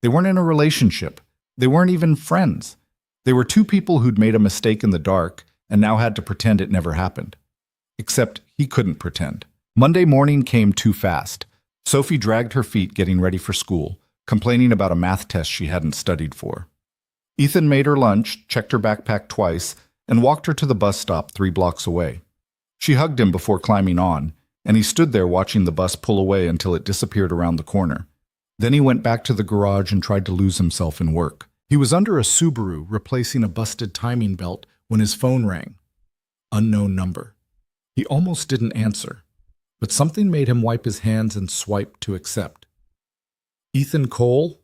They weren't in a relationship. They weren't even friends. They were 2 people who'd made a mistake in the dark and now had to pretend it never happened. Except he couldn't pretend. Monday morning came too fast. Sophie dragged her feet getting ready for school, complaining about a math test she hadn't studied for. Ethan made her lunch, checked her backpack twice, and walked her to the bus stop 3 blocks away. She hugged him before climbing on, and he stood there watching the bus pull away until it disappeared around the corner. Then he went back to the garage and tried to lose himself in work. He was under a Subaru replacing a busted timing belt when his phone rang. Unknown number. He almost didn't answer, but something made him wipe his hands and swipe to accept. Ethan Cole?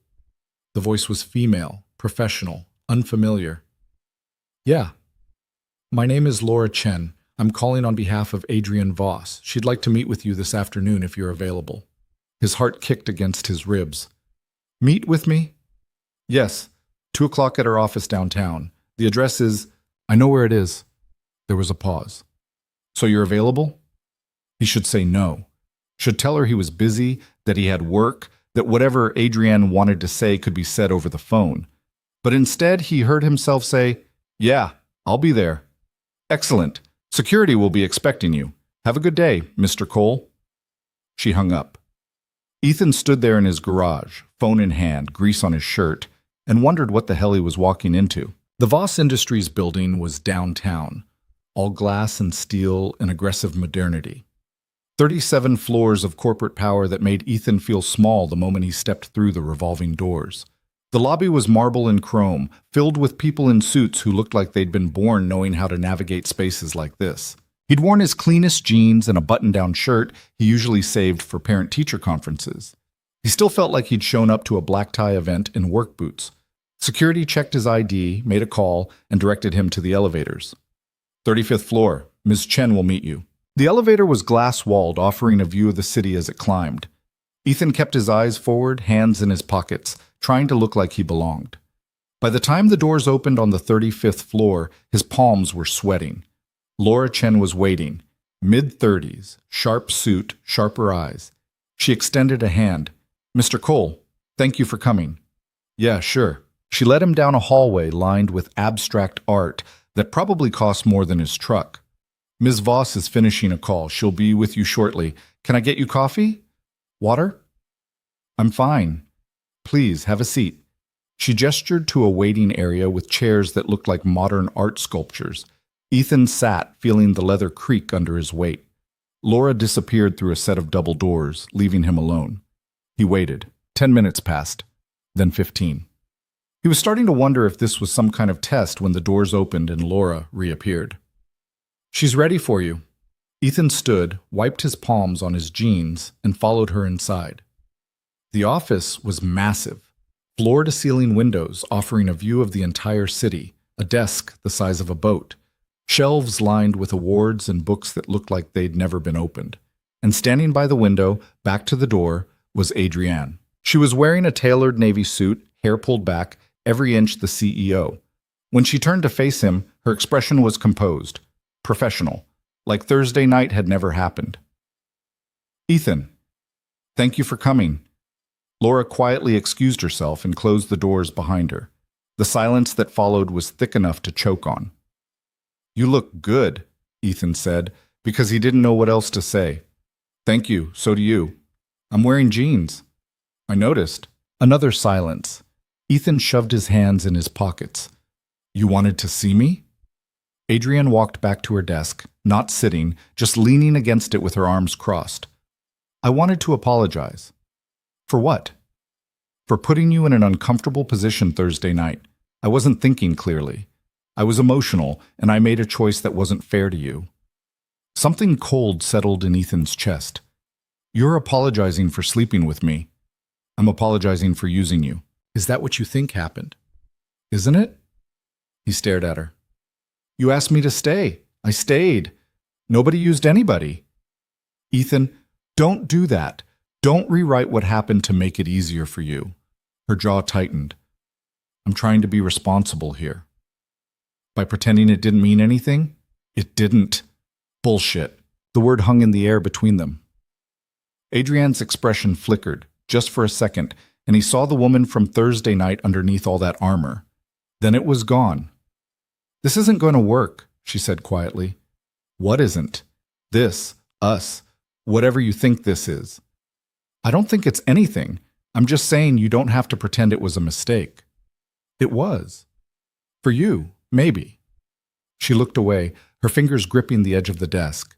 The voice was female, professional, unfamiliar. Yeah. My name is Laura Chen. I'm calling on behalf of Adrienne Voss. She'd like to meet with you this afternoon if you're available. His heart kicked against his ribs. Meet with me? Yes, 2 o'clock at our office downtown. The address is... I know where it is. There was a pause. So you're available? He should say no. Should tell her he was busy, that he had work, that whatever Adrienne wanted to say could be said over the phone. But instead, he heard himself say, Yeah, I'll be there. Excellent. Security will be expecting you. Have a good day, Mr. Cole. She hung up. Ethan stood there in his garage, phone in hand, grease on his shirt, and wondered what the hell he was walking into. The Voss Industries building was downtown, all glass and steel and aggressive modernity. 37 floors of corporate power that made Ethan feel small the moment he stepped through the revolving doors. The lobby was marble and chrome, filled with people in suits who looked like they'd been born knowing how to navigate spaces like this. He'd worn his cleanest jeans and a button-down shirt he usually saved for parent-teacher conferences. He still felt like he'd shown up to a black-tie event in work boots. Security checked his ID, made a call, and directed him to the elevators. 35th floor. Ms. Chen will meet you. The elevator was glass-walled, offering a view of the city as it climbed. Ethan kept his eyes forward, hands in his pockets, trying to look like he belonged. By the time the doors opened on the 35th floor, his palms were sweating. Laura Chen was waiting, mid-30s, sharp suit, sharper eyes. She extended a hand. Mr. Cole, thank you for coming. Yeah, sure. She led him down a hallway lined with abstract art that probably cost more than his truck. Ms. Voss is finishing a call. She'll be with you shortly. Can I get you coffee? Water? I'm fine. Please, have a seat. She gestured to a waiting area with chairs that looked like modern art sculptures. Ethan sat, feeling the leather creak under his weight. Laura disappeared through a set of double doors, leaving him alone. He waited. 10 minutes passed, then 15. He was starting to wonder if this was some kind of test when the doors opened and Laura reappeared. She's ready for you. Ethan stood, wiped his palms on his jeans, and followed her inside. The office was massive, floor-to-ceiling windows offering a view of the entire city, a desk the size of a boat, shelves lined with awards and books that looked like they'd never been opened. And standing by the window, back to the door, was Adrienne. She was wearing a tailored navy suit, hair pulled back, every inch the CEO. When she turned to face him, her expression was composed, professional, like Thursday night had never happened. Ethan, thank you for coming. Laura quietly excused herself and closed the doors behind her. The silence that followed was thick enough to choke on. You look good, Ethan said, because he didn't know what else to say. Thank you, so do you. I'm wearing jeans. I noticed. Another silence. Ethan shoved his hands in his pockets. You wanted to see me? Adrienne walked back to her desk, not sitting, just leaning against it with her arms crossed. I wanted to apologize. For what? For putting you in an uncomfortable position Thursday night. I wasn't thinking clearly. I was emotional, and I made a choice that wasn't fair to you. Something cold settled in Ethan's chest. You're apologizing for sleeping with me. I'm apologizing for using you. Is that what you think happened? Isn't it? He stared at her. You asked me to stay. I stayed. Nobody used anybody. Ethan, don't do that. Don't rewrite what happened to make it easier for you. Her jaw tightened. I'm trying to be responsible here. By pretending it didn't mean anything? It didn't. Bullshit. The word hung in the air between them. Adrienne's expression flickered, just for a second, and he saw the woman from Thursday night underneath all that armor. Then it was gone. This isn't going to work, she said quietly. What isn't? This, us, whatever you think this is. I don't think it's anything. I'm just saying you don't have to pretend it was a mistake. It was. For you, maybe. She looked away, her fingers gripping the edge of the desk.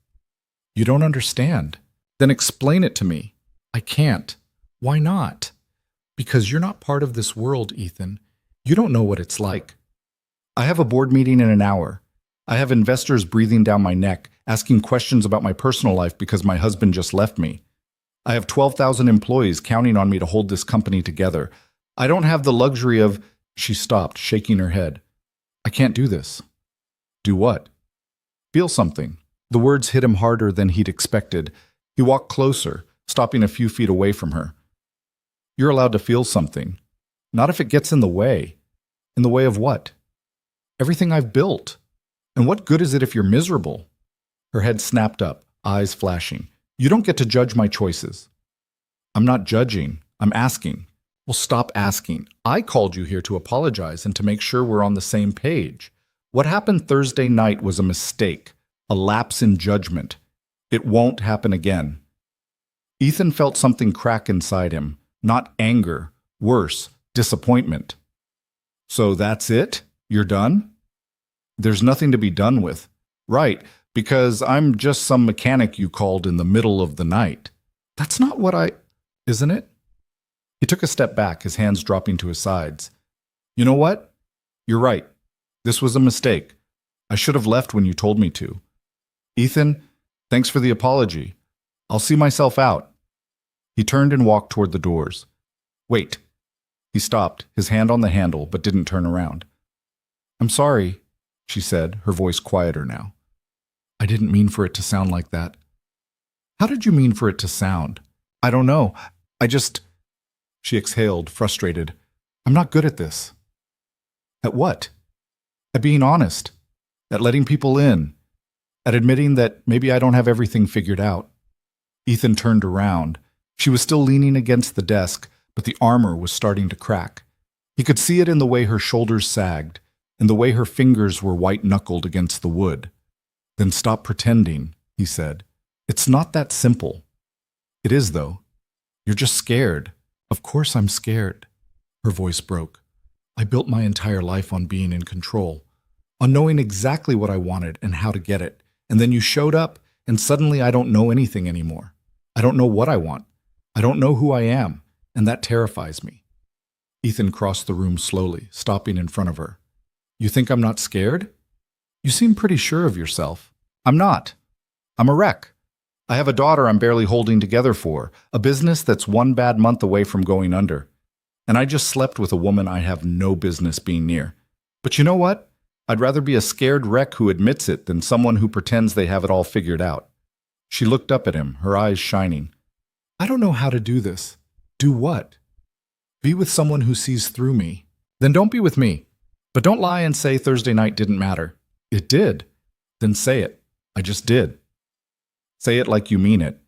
You don't understand. Then explain it to me. I can't. Why not? Because you're not part of this world, Ethan. You don't know what it's like. I have a board meeting in an hour. I have investors breathing down my neck, asking questions about my personal life because my husband just left me. I have 12,000 employees counting on me to hold this company together. I don't have the luxury of... She stopped, shaking her head. I can't do this. Do what? Feel something. The words hit him harder than he'd expected. He walked closer, stopping a few feet away from her. You're allowed to feel something. Not if it gets in the way. In the way of what? Everything I've built. And what good is it if you're miserable? Her head snapped up, eyes flashing. You don't get to judge my choices. I'm not judging. I'm asking. Well, stop asking. I called you here to apologize and to make sure we're on the same page. What happened Thursday night was a mistake, a lapse in judgment. It won't happen again. Ethan felt something crack inside him, not anger, worse, disappointment. So that's it? You're done? There's nothing to be done with. Right, because I'm just some mechanic you called in the middle of the night. That's not what isn't it? He took a step back, his hands dropping to his sides. You know what? You're right. This was a mistake. I should have left when you told me to. Ethan, thanks for the apology. I'll see myself out. He turned and walked toward the doors. Wait. He stopped, his hand on the handle, but didn't turn around. I'm sorry, she said, her voice quieter now. I didn't mean for it to sound like that. How did you mean for it to sound? I don't know. She exhaled, frustrated. I'm not good at this. At what? At being honest. At letting people in. At admitting that maybe I don't have everything figured out. Ethan turned around. She was still leaning against the desk, but the armor was starting to crack. He could see it in the way her shoulders sagged, in the way her fingers were white-knuckled against the wood. "Then stop pretending," he said. "It's not that simple." "It is, though. You're just scared." "Of course I'm scared." Her voice broke. "I built my entire life on being in control, on knowing exactly what I wanted and how to get it. And then you showed up, and suddenly I don't know anything anymore. I don't know what I want. I don't know who I am, and that terrifies me." Ethan crossed the room slowly, stopping in front of her. "You think I'm not scared? You seem pretty sure of yourself." "I'm not. I'm a wreck. I have a daughter I'm barely holding together for, a business that's one bad month away from going under. And I just slept with a woman I have no business being near. But you know what? I'd rather be a scared wreck who admits it than someone who pretends they have it all figured out." She looked up at him, her eyes shining. "I don't know how to do this." "Do what?" "Be with someone who sees through me." "Then don't be with me. But don't lie and say Thursday night didn't matter." "It did." "Then say it." "I just did." "Say it like you mean it."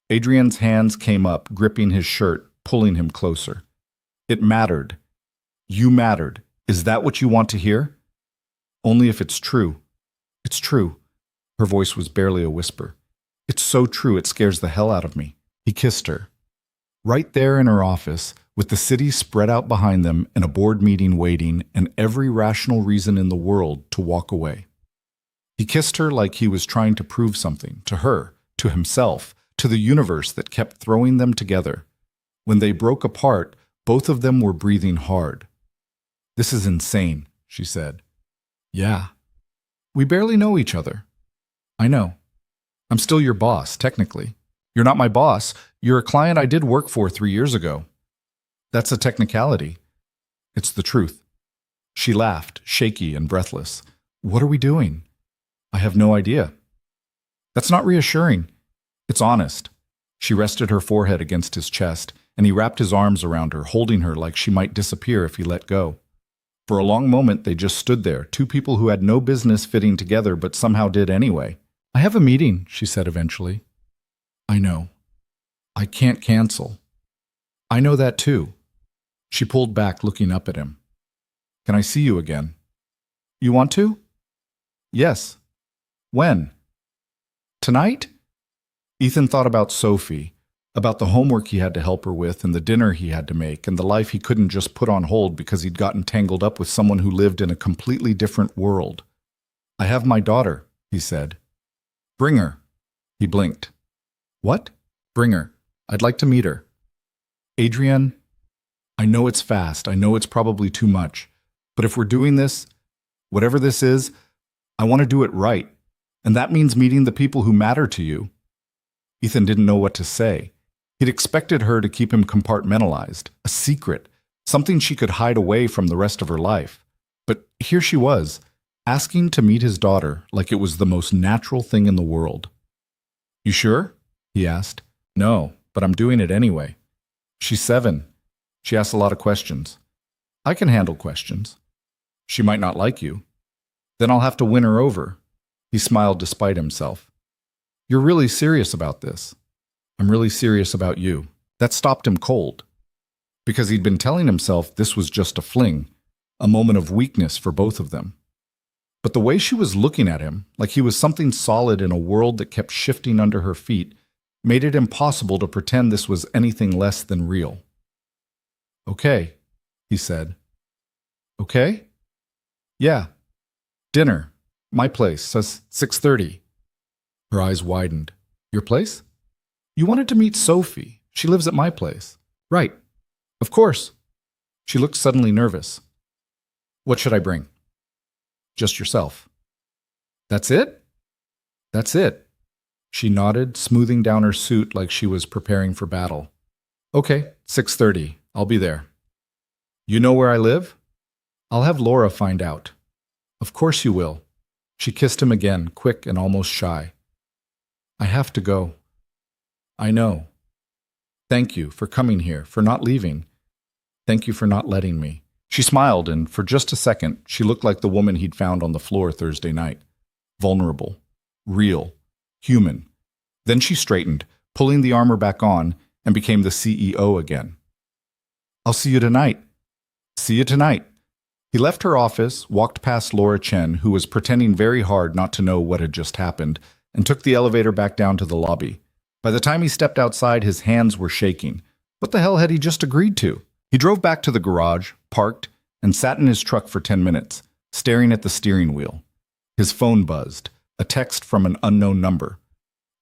Adrian's hands came up, gripping his shirt, pulling him closer. "It mattered. You mattered. Is that what you want to hear?" "Only if it's true." "It's true." Her voice was barely a whisper. "It's so true it scares the hell out of me." He kissed her. Right there in her office, with the city spread out behind them and a board meeting waiting and every rational reason in the world to walk away. He kissed her like he was trying to prove something, to her, to himself, to the universe that kept throwing them together. When they broke apart, both of them were breathing hard. "This is insane," she said. "Yeah. We barely know each other." "I know. I'm still your boss, technically." "You're not my boss. You're a client I did work for 3 years ago." "That's a technicality." "It's the truth." She laughed, shaky and breathless. "What are we doing?" "I have no idea." "That's not reassuring." "It's honest." She rested her forehead against his chest, and he wrapped his arms around her, holding her like she might disappear if he let go. For a long moment they just stood there, two people who had no business fitting together but somehow did anyway. "I have a meeting," she said eventually. "I know. I can't cancel." "I know that too." She pulled back, looking up at him. "Can I see you again?" "You want to?" "Yes." "When?" "Tonight?" Ethan thought about Sophie, about the homework he had to help her with and the dinner he had to make and the life he couldn't just put on hold because he'd gotten tangled up with someone who lived in a completely different world. "I have my daughter," he said. "Bring her." He blinked. "What?" "Bring her. I'd like to meet her." "Adrian, I know it's fast. I know it's probably too much. But if we're doing this, whatever this is, I want to do it right. And that means meeting the people who matter to you." Ethan didn't know what to say. He'd expected her to keep him compartmentalized, a secret, something she could hide away from the rest of her life. But here she was, asking to meet his daughter like it was the most natural thing in the world. "You sure?" he asked. "No, but I'm doing it anyway." "She's 7. She asks a lot of questions." "I can handle questions." "She might not like you." "Then I'll have to win her over." He smiled despite himself. "You're really serious about this." "I'm really serious about you." That stopped him cold. Because he'd been telling himself this was just a fling, a moment of weakness for both of them. But the way she was looking at him, like he was something solid in a world that kept shifting under her feet, made it impossible to pretend this was anything less than real. "Okay," he said. "Okay?" "Yeah. Dinner. My place. Says 6:30. Her eyes widened. "Your place?" "You wanted to meet Sophie. She lives at my place." "Right. Of course." She looked suddenly nervous. "What should I bring?" "Just yourself." "That's it?" "That's it." She nodded, smoothing down her suit like she was preparing for battle. "Okay, 6:30. I'll be there." "You know where I live?" "I'll have Laura find out." "Of course you will." She kissed him again, quick and almost shy. "I have to go." "I know. Thank you for coming here, for not leaving. Thank you for not letting me." She smiled, and for just a second, she looked like the woman he'd found on the floor Thursday night. Vulnerable, real, human. Then she straightened, pulling the armor back on, and became the CEO again. "I'll see you tonight." See you tonight. He left her office, walked past Laura Chen, who was pretending very hard not to know what had just happened, and took the elevator back down to the lobby. By the time he stepped outside, his hands were shaking. What the hell had he just agreed to? He drove back to the garage, parked, and sat in his truck for 10 minutes, staring at the steering wheel. His phone buzzed, a text from an unknown number.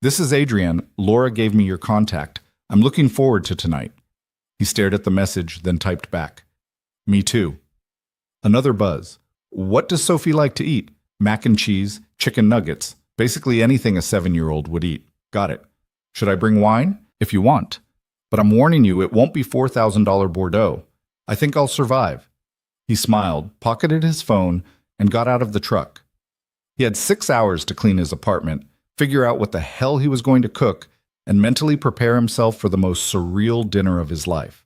"This is Adrienne. Laura gave me your contact. I'm looking forward to tonight." He stared at the message, then typed back, "Me too." Another buzz. "What does Sophie like to eat?" "Mac and cheese, chicken nuggets, basically anything a 7-year-old would eat." "Got it. Should I bring wine?" "If you want. But I'm warning you, it won't be $4,000 Bordeaux. I think I'll survive." He smiled, pocketed his phone, and got out of the truck. He had 6 hours to clean his apartment, figure out what the hell he was going to cook, and mentally prepare himself for the most surreal dinner of his life.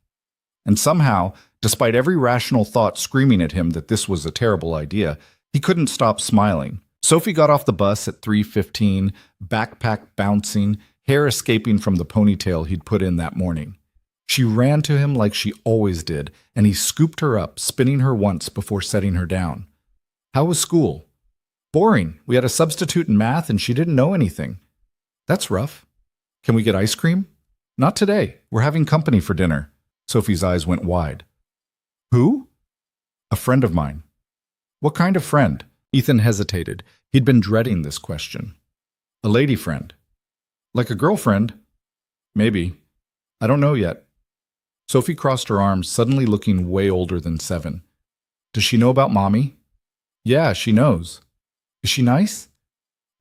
And somehow, despite every rational thought screaming at him that this was a terrible idea, he couldn't stop smiling. Sophie got off the bus at 3:15, backpack bouncing, hair escaping from the ponytail he'd put in that morning. She ran to him like she always did, and he scooped her up, spinning her once before setting her down. "How was school?" "Boring. We had a substitute in math and she didn't know anything." "That's rough. Can we get ice cream?" "Not today. We're having company for dinner." Sophie's eyes went wide. "Who?" "A friend of mine." "What kind of friend?" Ethan hesitated. He'd been dreading this question. "A lady friend." "Like a girlfriend?" "Maybe. I don't know yet." Sophie crossed her arms, suddenly looking way older than 7. "Does she know about Mommy?" "Yeah, she knows." "Is she nice?"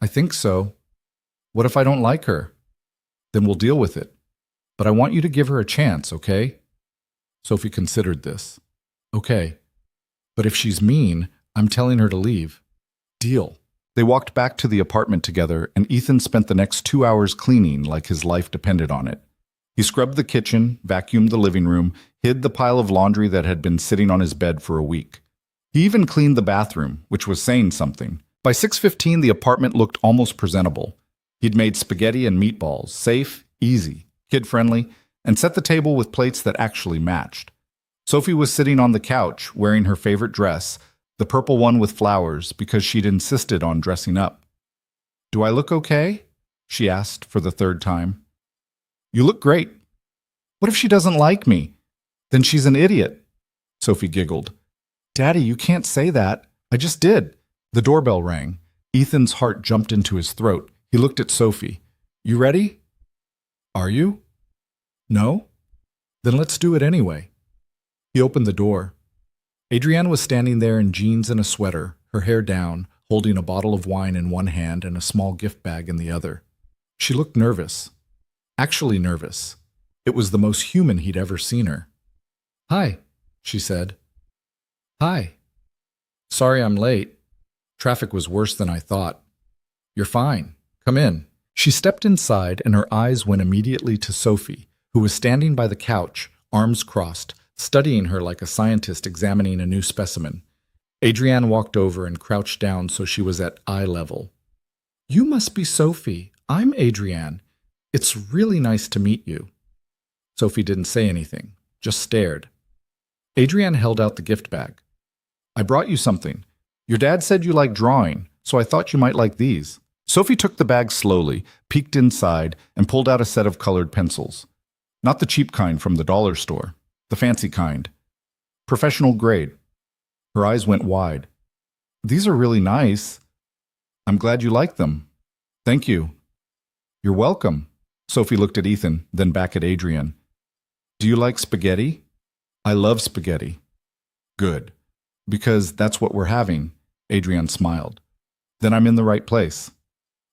"I think so." "What if I don't like her?" "Then we'll deal with it. But I want you to give her a chance, okay?" Sophie considered this. "Okay. But if she's mean, I'm telling her to leave." "Deal." They walked back to the apartment together, and Ethan spent the next 2 hours cleaning like his life depended on it. He scrubbed the kitchen, vacuumed the living room, hid the pile of laundry that had been sitting on his bed for a week. He even cleaned the bathroom, which was saying something. By 6:15, the apartment looked almost presentable. He'd made spaghetti and meatballs, safe, easy, kid-friendly, and set the table with plates that actually matched. Sophie was sitting on the couch, wearing her favorite dress, the purple one with flowers, because she'd insisted on dressing up. "Do I look okay?" she asked for the 3rd time. "You look great." "What if she doesn't like me?" "Then she's an idiot." Sophie giggled. "Daddy, you can't say that. I just did." The doorbell rang. Ethan's heart jumped into his throat. He looked at Sophie. "You ready?" "Are you?" "No?" "Then let's do it anyway." He opened the door. Adrienne was standing there in jeans and a sweater, her hair down, holding a bottle of wine in one hand and a small gift bag in the other. She looked nervous. Actually nervous. It was the most human he'd ever seen her. "Hi," she said. "Hi. Sorry I'm late. Traffic was worse than I thought." "You're fine. Come in." She stepped inside, and her eyes went immediately to Sophie, who was standing by the couch, arms crossed, studying her like a scientist examining a new specimen. Adrienne walked over and crouched down so she was at eye level. "You must be Sophie. I'm Adrienne. It's really nice to meet you." Sophie didn't say anything, just stared. Adrienne held out the gift bag. "I brought you something. Your dad said you like drawing, so I thought you might like these." Sophie took the bag slowly, peeked inside, and pulled out a set of colored pencils. Not the cheap kind from the dollar store, the fancy kind. Professional grade. Her eyes went wide. "These are really nice. I'm glad you like them." "Thank you." "You're welcome." Sophie looked at Ethan, then back at Adrienne. "Do you like spaghetti?" "I love spaghetti." "Good. Because that's what we're having." Adrienne smiled. "Then I'm in the right place."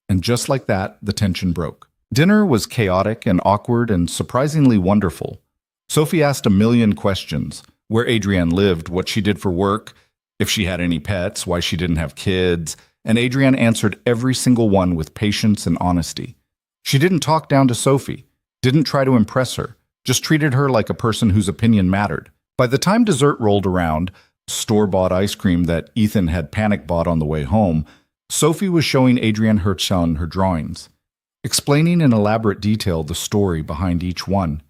And just like that, the tension broke. Dinner was chaotic and awkward and surprisingly wonderful. Sophie asked a million questions: where Adrienne lived, what she did for work, if she had any pets, why she didn't have kids, and Adrienne answered every single one with patience and honesty. She didn't talk down to Sophie, didn't try to impress her, just treated her like a person whose opinion mattered. By the time dessert rolled around, store-bought ice cream that Ethan had panic bought on the way home, Sophie was showing Adrienne her son her drawings, explaining in elaborate detail the story behind each one.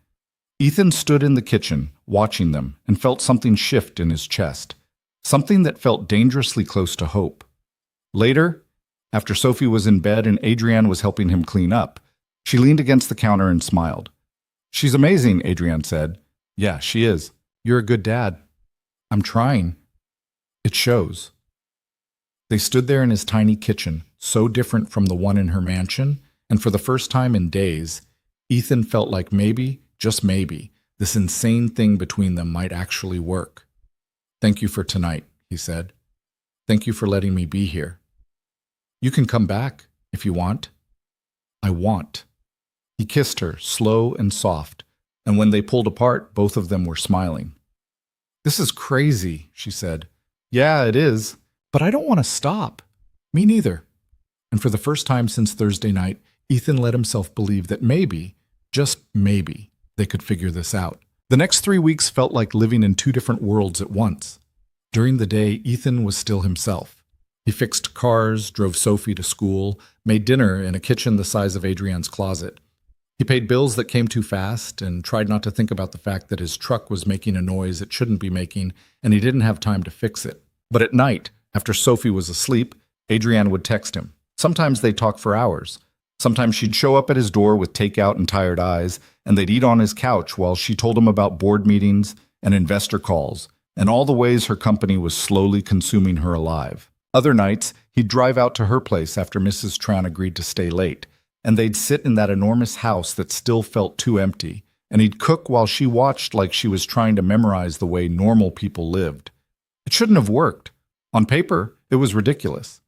Ethan stood in the kitchen, watching them, and felt something shift in his chest. Something that felt dangerously close to hope. Later, after Sophie was in bed and Adrienne was helping him clean up, she leaned against the counter and smiled. "She's amazing," Adrienne said. "Yeah, she is. You're a good dad." "I'm trying." "It shows." They stood there in his tiny kitchen, so different from the one in her mansion, and for the first time in days, Ethan felt like maybe, just maybe, this insane thing between them might actually work. "Thank you for tonight," he said. "Thank you for letting me be here. You can come back if you want." "I want." He kissed her, slow and soft, and when they pulled apart, both of them were smiling. "This is crazy," she said. "Yeah, it is, but I don't want to stop." "Me neither." And for the first time since Thursday night, Ethan let himself believe that maybe, just maybe, they could figure this out. The next 3 weeks felt like living in two different worlds at once. During the day, Ethan was still himself. He fixed cars, drove Sophie to school, made dinner in a kitchen the size of Adrienne's closet. He paid bills that came too fast and tried not to think about the fact that his truck was making a noise it shouldn't be making and he didn't have time to fix it. But at night, after Sophie was asleep, Adrienne would text him. Sometimes they'd talk for hours. Sometimes she'd show up at his door with takeout and tired eyes, and they'd eat on his couch while she told him about board meetings and investor calls and all the ways her company was slowly consuming her alive. Other nights, he'd drive out to her place after Mrs. Tran agreed to stay late, and they'd sit in that enormous house that still felt too empty, and he'd cook while she watched like she was trying to memorize the way normal people lived. It shouldn't have worked. On paper, it was ridiculous.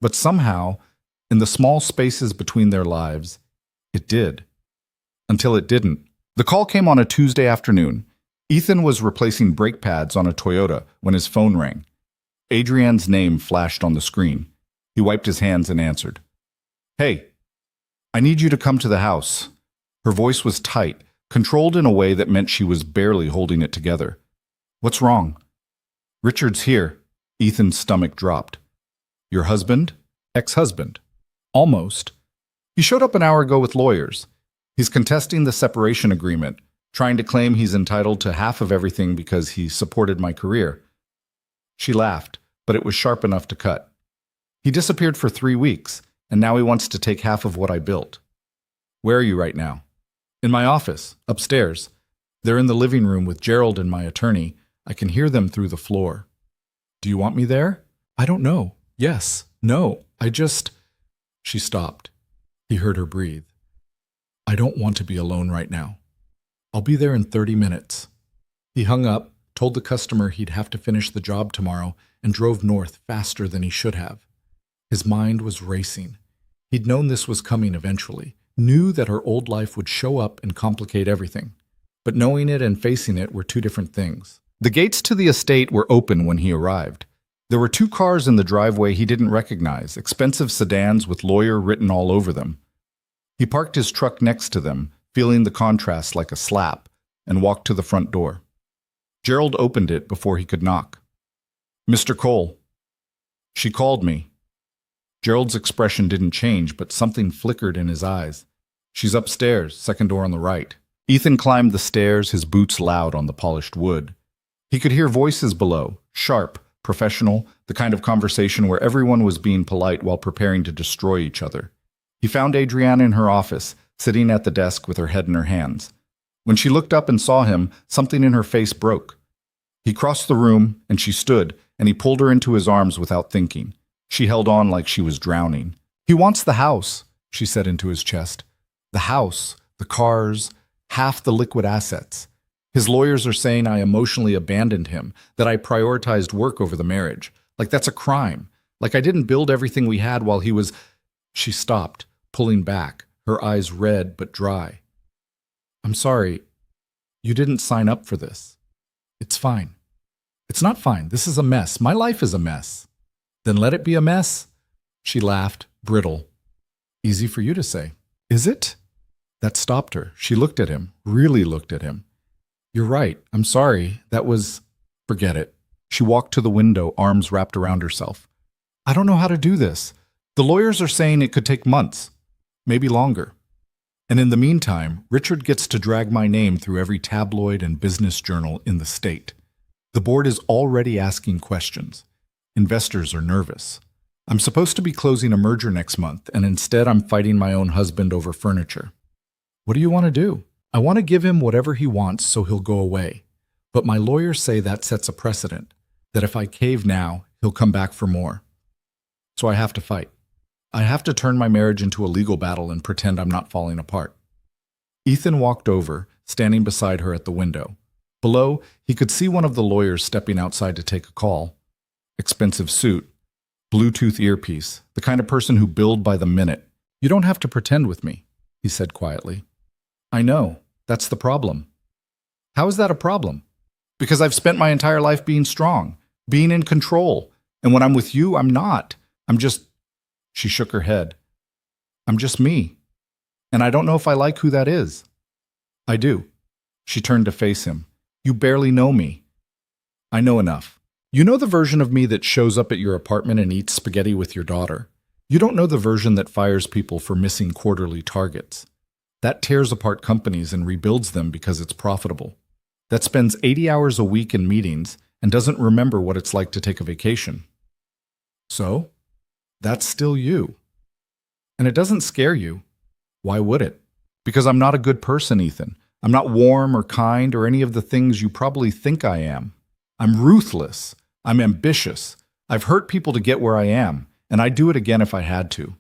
But somehow, in the small spaces between their lives, it did. Until it didn't. The call came on a Tuesday afternoon. Ethan was replacing brake pads on a Toyota when his phone rang. Adrienne's name flashed on the screen. He wiped his hands and answered. "Hey, I need you to come to the house." Her voice was tight, controlled in a way that meant she was barely holding it together. "What's wrong?" "Richard's here." Ethan's stomach dropped. "Your husband?" "Ex-husband." "Almost. He showed up an hour ago with lawyers. He's contesting the separation agreement, trying to claim he's entitled to half of everything because he supported my career." She laughed, but it was sharp enough to cut. "He disappeared for 3 weeks, and now he wants to take half of what I built." "Where are you right now?" "In my office, upstairs. They're in the living room with Gerald and my attorney. I can hear them through the floor." "Do you want me there?" "I don't know. Yes. No. I just—" She stopped. He heard her breathe. "I don't want to be alone right now. I'll be there in 30 minutes. He hung up, told the customer he'd have to finish the job tomorrow, and drove north faster than he should have. His mind was racing. He'd known this was coming eventually, knew that her old life would show up and complicate everything. But knowing it and facing it were two different things. The gates to the estate were open when he arrived. There were 2 cars in the driveway he didn't recognize, expensive sedans with lawyer written all over them. He parked his truck next to them, feeling the contrast like a slap, and walked to the front door. Gerald opened it before he could knock. "Mr. Cole." "She called me." Gerald's expression didn't change, but something flickered in his eyes. "She's upstairs, second door on the right." Ethan climbed the stairs, his boots loud on the polished wood. He could hear voices below, sharp, professional, the kind of conversation where everyone was being polite while preparing to destroy each other. He found Adrienne in her office, sitting at the desk with her head in her hands. When she looked up and saw him, something in her face broke. He crossed the room, and she stood, and he pulled her into his arms without thinking. She held on like she was drowning. "He wants the house," she said into his chest. "The house, the cars, half the liquid assets. His lawyers are saying I emotionally abandoned him, that I prioritized work over the marriage. Like that's a crime. Like I didn't build everything we had while he was—" She stopped, pulling back, her eyes red but dry. "I'm sorry. You didn't sign up for this. It's fine." "It's not fine. This is a mess. My life is a mess." "Then let it be a mess." She laughed, brittle. "Easy for you to say." "Is it?" That stopped her. She looked at him, really looked at him. "You're right. I'm sorry. That was—" "Forget it." She walked to the window, arms wrapped around herself. "I don't know how to do this. The lawyers are saying it could take months, maybe longer." And in the meantime, Richard gets to drag my name through every tabloid and business journal in the state. The board is already asking questions. Investors are nervous. I'm supposed to be closing a merger next month, and instead I'm fighting my own husband over furniture. What do you want to do? I want to give him whatever he wants so he'll go away. But my lawyers say that sets a precedent, that if I cave now, he'll come back for more. So I have to fight. I have to turn my marriage into a legal battle and pretend I'm not falling apart. Ethan walked over, standing beside her at the window. Below, he could see one of the lawyers stepping outside to take a call. Expensive suit, Bluetooth earpiece, the kind of person who billed by the minute. You don't have to pretend with me, he said quietly. I know, that's the problem. How is that a problem? Because I've spent my entire life being strong, being in control, and when I'm with you, I'm not. I'm just... She shook her head. I'm just me. And I don't know if I like who that is. I do. She turned to face him. You barely know me. I know enough. You know the version of me that shows up at your apartment and eats spaghetti with your daughter. You don't know the version that fires people for missing quarterly targets. That tears apart companies and rebuilds them because it's profitable. That spends 80 hours a week in meetings and doesn't remember what it's like to take a vacation. So, that's still you. And it doesn't scare you. Why would it? Because I'm not a good person, Ethan. I'm not warm or kind or any of the things you probably think I am. I'm ruthless. I'm ambitious. I've hurt people to get where I am, and I'd do it again if I had to.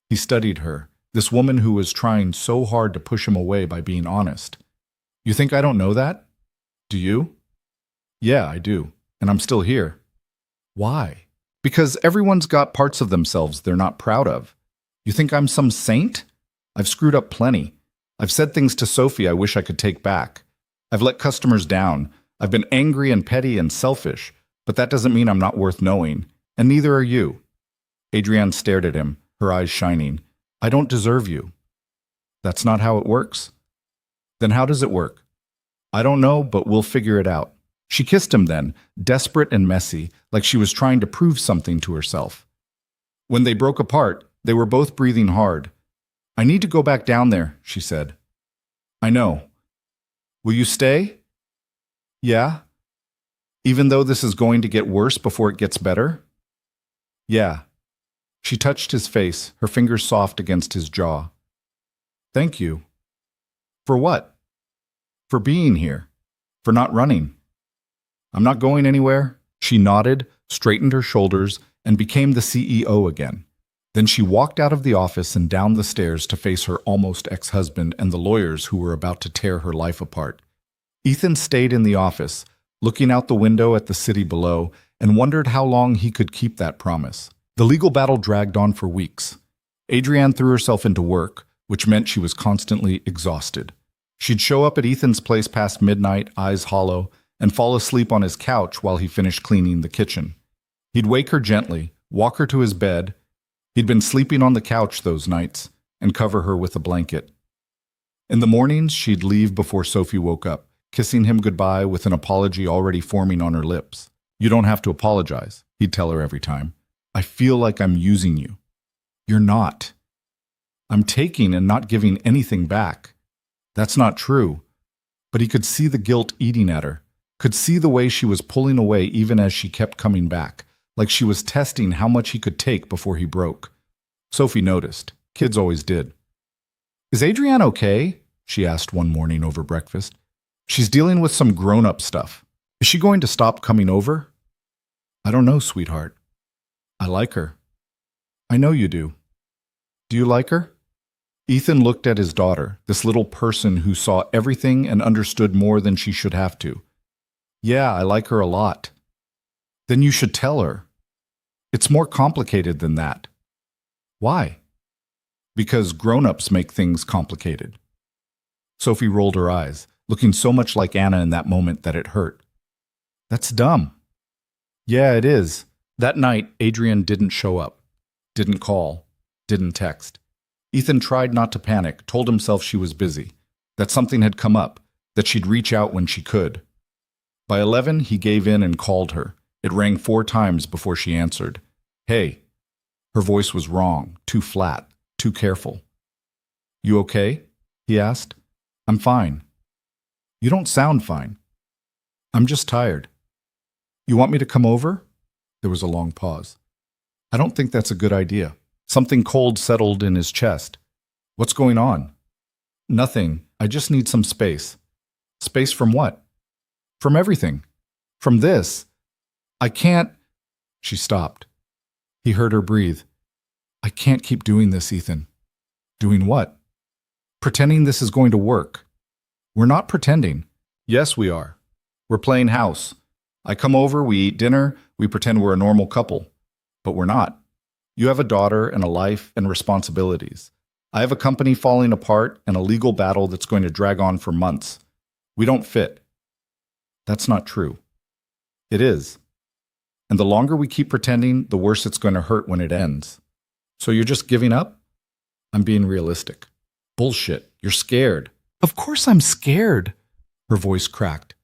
He studied her, this woman who was trying so hard to push him away by being honest. You think I don't know that? Do you? Yeah, I do. And I'm still here. Why? Because everyone's got parts of themselves they're not proud of. You think I'm some saint? I've screwed up plenty. I've said things to Sophie I wish I could take back. I've let customers down. I've been angry and petty and selfish, but that doesn't mean I'm not worth knowing, and neither are you. Adrienne stared at him, her eyes shining. I don't deserve you. That's not how it works. Then how does it work? I don't know, but we'll figure it out. She kissed him then, desperate and messy, like she was trying to prove something to herself. When they broke apart, they were both breathing hard. I need to go back down there, she said. I know. Will you stay? Yeah. Even though this is going to get worse before it gets better? Yeah. She touched his face, her fingers soft against his jaw. Thank you. For what? For being here. For not running. I'm not going anywhere. She nodded, straightened her shoulders, and became the CEO again. Then she walked out of the office and down the stairs to face her almost ex-husband and the lawyers who were about to tear her life apart. Ethan stayed in the office, looking out the window at the city below, and wondered how long he could keep that promise. The legal battle dragged on for weeks. Adrienne threw herself into work, which meant she was constantly exhausted. She'd show up at Ethan's place past midnight, eyes hollow, and fall asleep on his couch while he finished cleaning the kitchen. He'd wake her gently, walk her to his bed. He'd been sleeping on the couch those nights, and cover her with a blanket. In the mornings, she'd leave before Sophie woke up, kissing him goodbye with an apology already forming on her lips. You don't have to apologize, he'd tell her every time. I feel like I'm using you. You're not. I'm taking and not giving anything back. That's not true. But he could see the guilt eating at her, could see the way she was pulling away even as she kept coming back, like she was testing how much he could take before he broke. Sophie noticed. Kids always did. Is Adrienne okay? She asked one morning over breakfast. She's dealing with some grown-up stuff. Is she going to stop coming over? I don't know, sweetheart. I like her. I know you do. Do you like her? Ethan looked at his daughter, this little person who saw everything and understood more than she should have to. Yeah, I like her a lot. Then you should tell her. It's more complicated than that. Why? Because grown-ups make things complicated. Sophie rolled her eyes, looking so much like Anna in that moment that it hurt. That's dumb. Yeah, it is. That night, Adrienne didn't show up, didn't call, didn't text. Ethan tried not to panic, told himself she was busy, that something had come up, that she'd reach out when she could. By 11, he gave in and called her. It rang 4 times before she answered. Hey. Her voice was wrong, too flat, too careful. You okay? he asked. I'm fine. You don't sound fine. I'm just tired. You want me to come over? There was a long pause. I don't think that's a good idea. Something cold settled in his chest. What's going on? Nothing. I just need some space. Space from what? From everything. From this. I can't. She stopped. He heard her breathe. I can't keep doing this, Ethan. Doing what? Pretending this is going to work. We're not pretending. Yes, we are. We're playing house. I come over, we eat dinner, we pretend we're a normal couple. But we're not. You have a daughter and a life and responsibilities. I have a company falling apart and a legal battle that's going to drag on for months. We don't fit. That's not true. It is. And the longer we keep pretending, the worse it's going to hurt when it ends. So you're just giving up? I'm being realistic. Bullshit. You're scared. Of course I'm scared. Her voice cracked.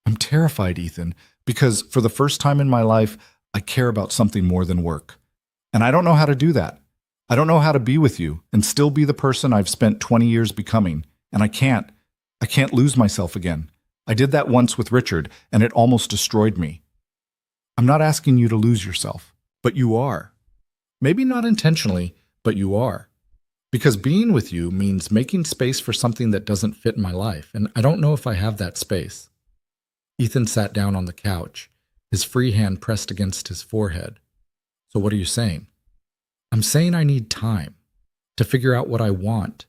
I'm terrified, Ethan, because for the first time in my life, I care about something more than work. And I don't know how to do that. I don't know how to be with you and still be the person I've spent 20 years becoming. And I can't. I can't lose myself again. I did that once with Richard, and it almost destroyed me. I'm not asking you to lose yourself, but you are. Maybe not intentionally, but you are. Because being with you means making space for something that doesn't fit in my life, and I don't know if I have that space. Ethan sat down on the couch, his free hand pressed against his forehead. So what are you saying? I'm saying I need time to figure out what I want,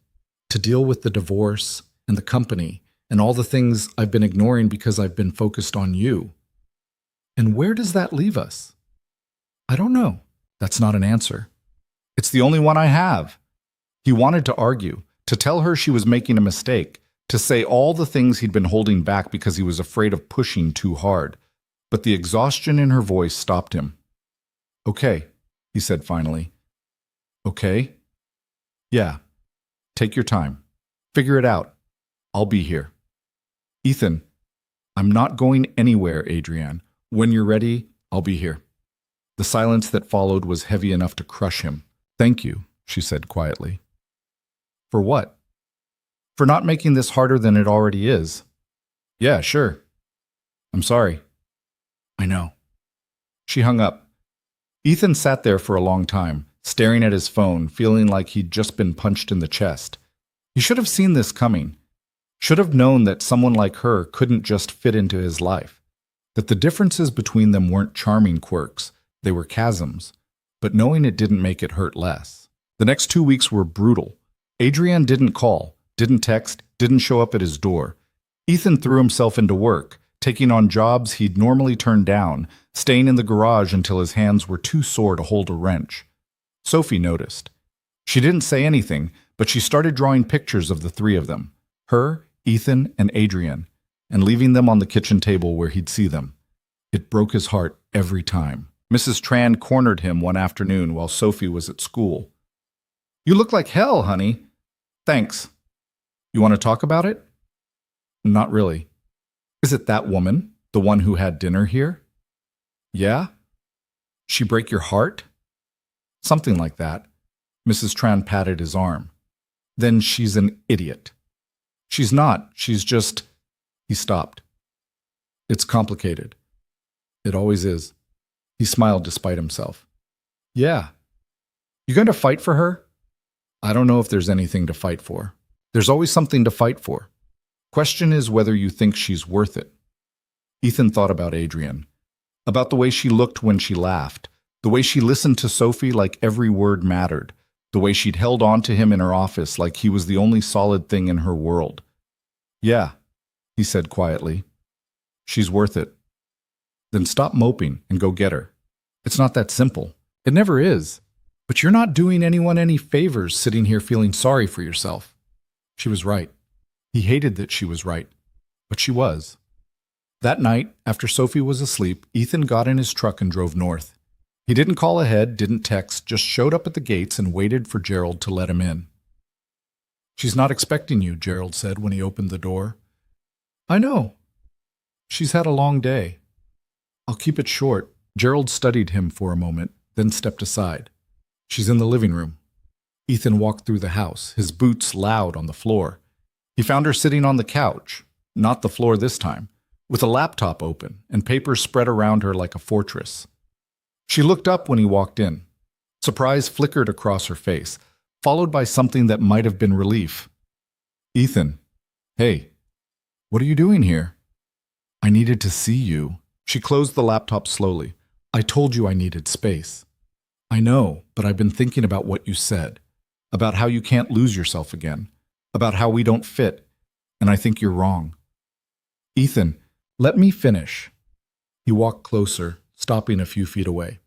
to deal with the divorce and the company and all the things I've been ignoring because I've been focused on you. And where does that leave us? I don't know. That's not an answer. It's the only one I have. He wanted to argue, to tell her she was making a mistake, to say all the things he'd been holding back because he was afraid of pushing too hard. But the exhaustion in her voice stopped him. Okay, he said finally. Okay? Yeah. Take your time. Figure it out. I'll be here. Ethan, I'm not going anywhere, Adrienne. When you're ready, I'll be here. The silence that followed was heavy enough to crush him. Thank you, she said quietly. For what? For not making this harder than it already is. Yeah, sure. I'm sorry. I know. She hung up. Ethan sat there for a long time, staring at his phone, feeling like he'd just been punched in the chest. He should have seen this coming. Should have known that someone like her couldn't just fit into his life. That the differences between them weren't charming quirks, they were chasms. But knowing it didn't make it hurt less. The next 2 weeks were brutal. Adrienne didn't call, didn't text, didn't show up at his door. Ethan threw himself into work, taking on jobs he'd normally turn down, staying in the garage until his hands were too sore to hold a wrench. Sophie noticed. She didn't say anything, but she started drawing pictures of the three of them, her, Ethan, and Adrienne, and leaving them on the kitchen table where he'd see them. It broke his heart every time. Mrs. Tran cornered him one afternoon while Sophie was at school. You look like hell, honey. Thanks. You want to talk about it? Not really. Is it that woman, the one who had dinner here? Yeah? She break your heart? Something like that. Mrs. Tran patted his arm. Then she's an idiot. She's not. She's just... He stopped. It's complicated. It always is. He smiled despite himself. Yeah. You going to fight for her? I don't know if there's anything to fight for. There's always something to fight for. Question is whether you think she's worth it. Ethan thought about Adrienne, about the way she looked when she laughed, the way she listened to Sophie like every word mattered, the way she'd held on to him in her office like he was the only solid thing in her world. Yeah, he said quietly. She's worth it. Then stop moping and go get her. It's not that simple. It never is. But you're not doing anyone any favors sitting here feeling sorry for yourself. She was right. He hated that she was right, but she was. That night, after Sophie was asleep, Ethan got in his truck and drove north. He didn't call ahead, didn't text, just showed up at the gates and waited for Gerald to let him in. She's not expecting you, Gerald said when he opened the door. I know. She's had a long day. I'll keep it short. Gerald studied him for a moment, then stepped aside. She's in the living room. Ethan walked through the house, his boots loud on the floor. He found her sitting on the couch, not the floor this time, with a laptop open and papers spread around her like a fortress. She looked up when he walked in. Surprise flickered across her face, followed by something that might have been relief. Ethan, hey, what are you doing here? I needed to see you. She closed the laptop slowly. I told you I needed space. I know, but I've been thinking about what you said, about how you can't lose yourself again, about how we don't fit, and I think you're wrong. Ethan, let me finish. He walked closer, stopping a few feet away.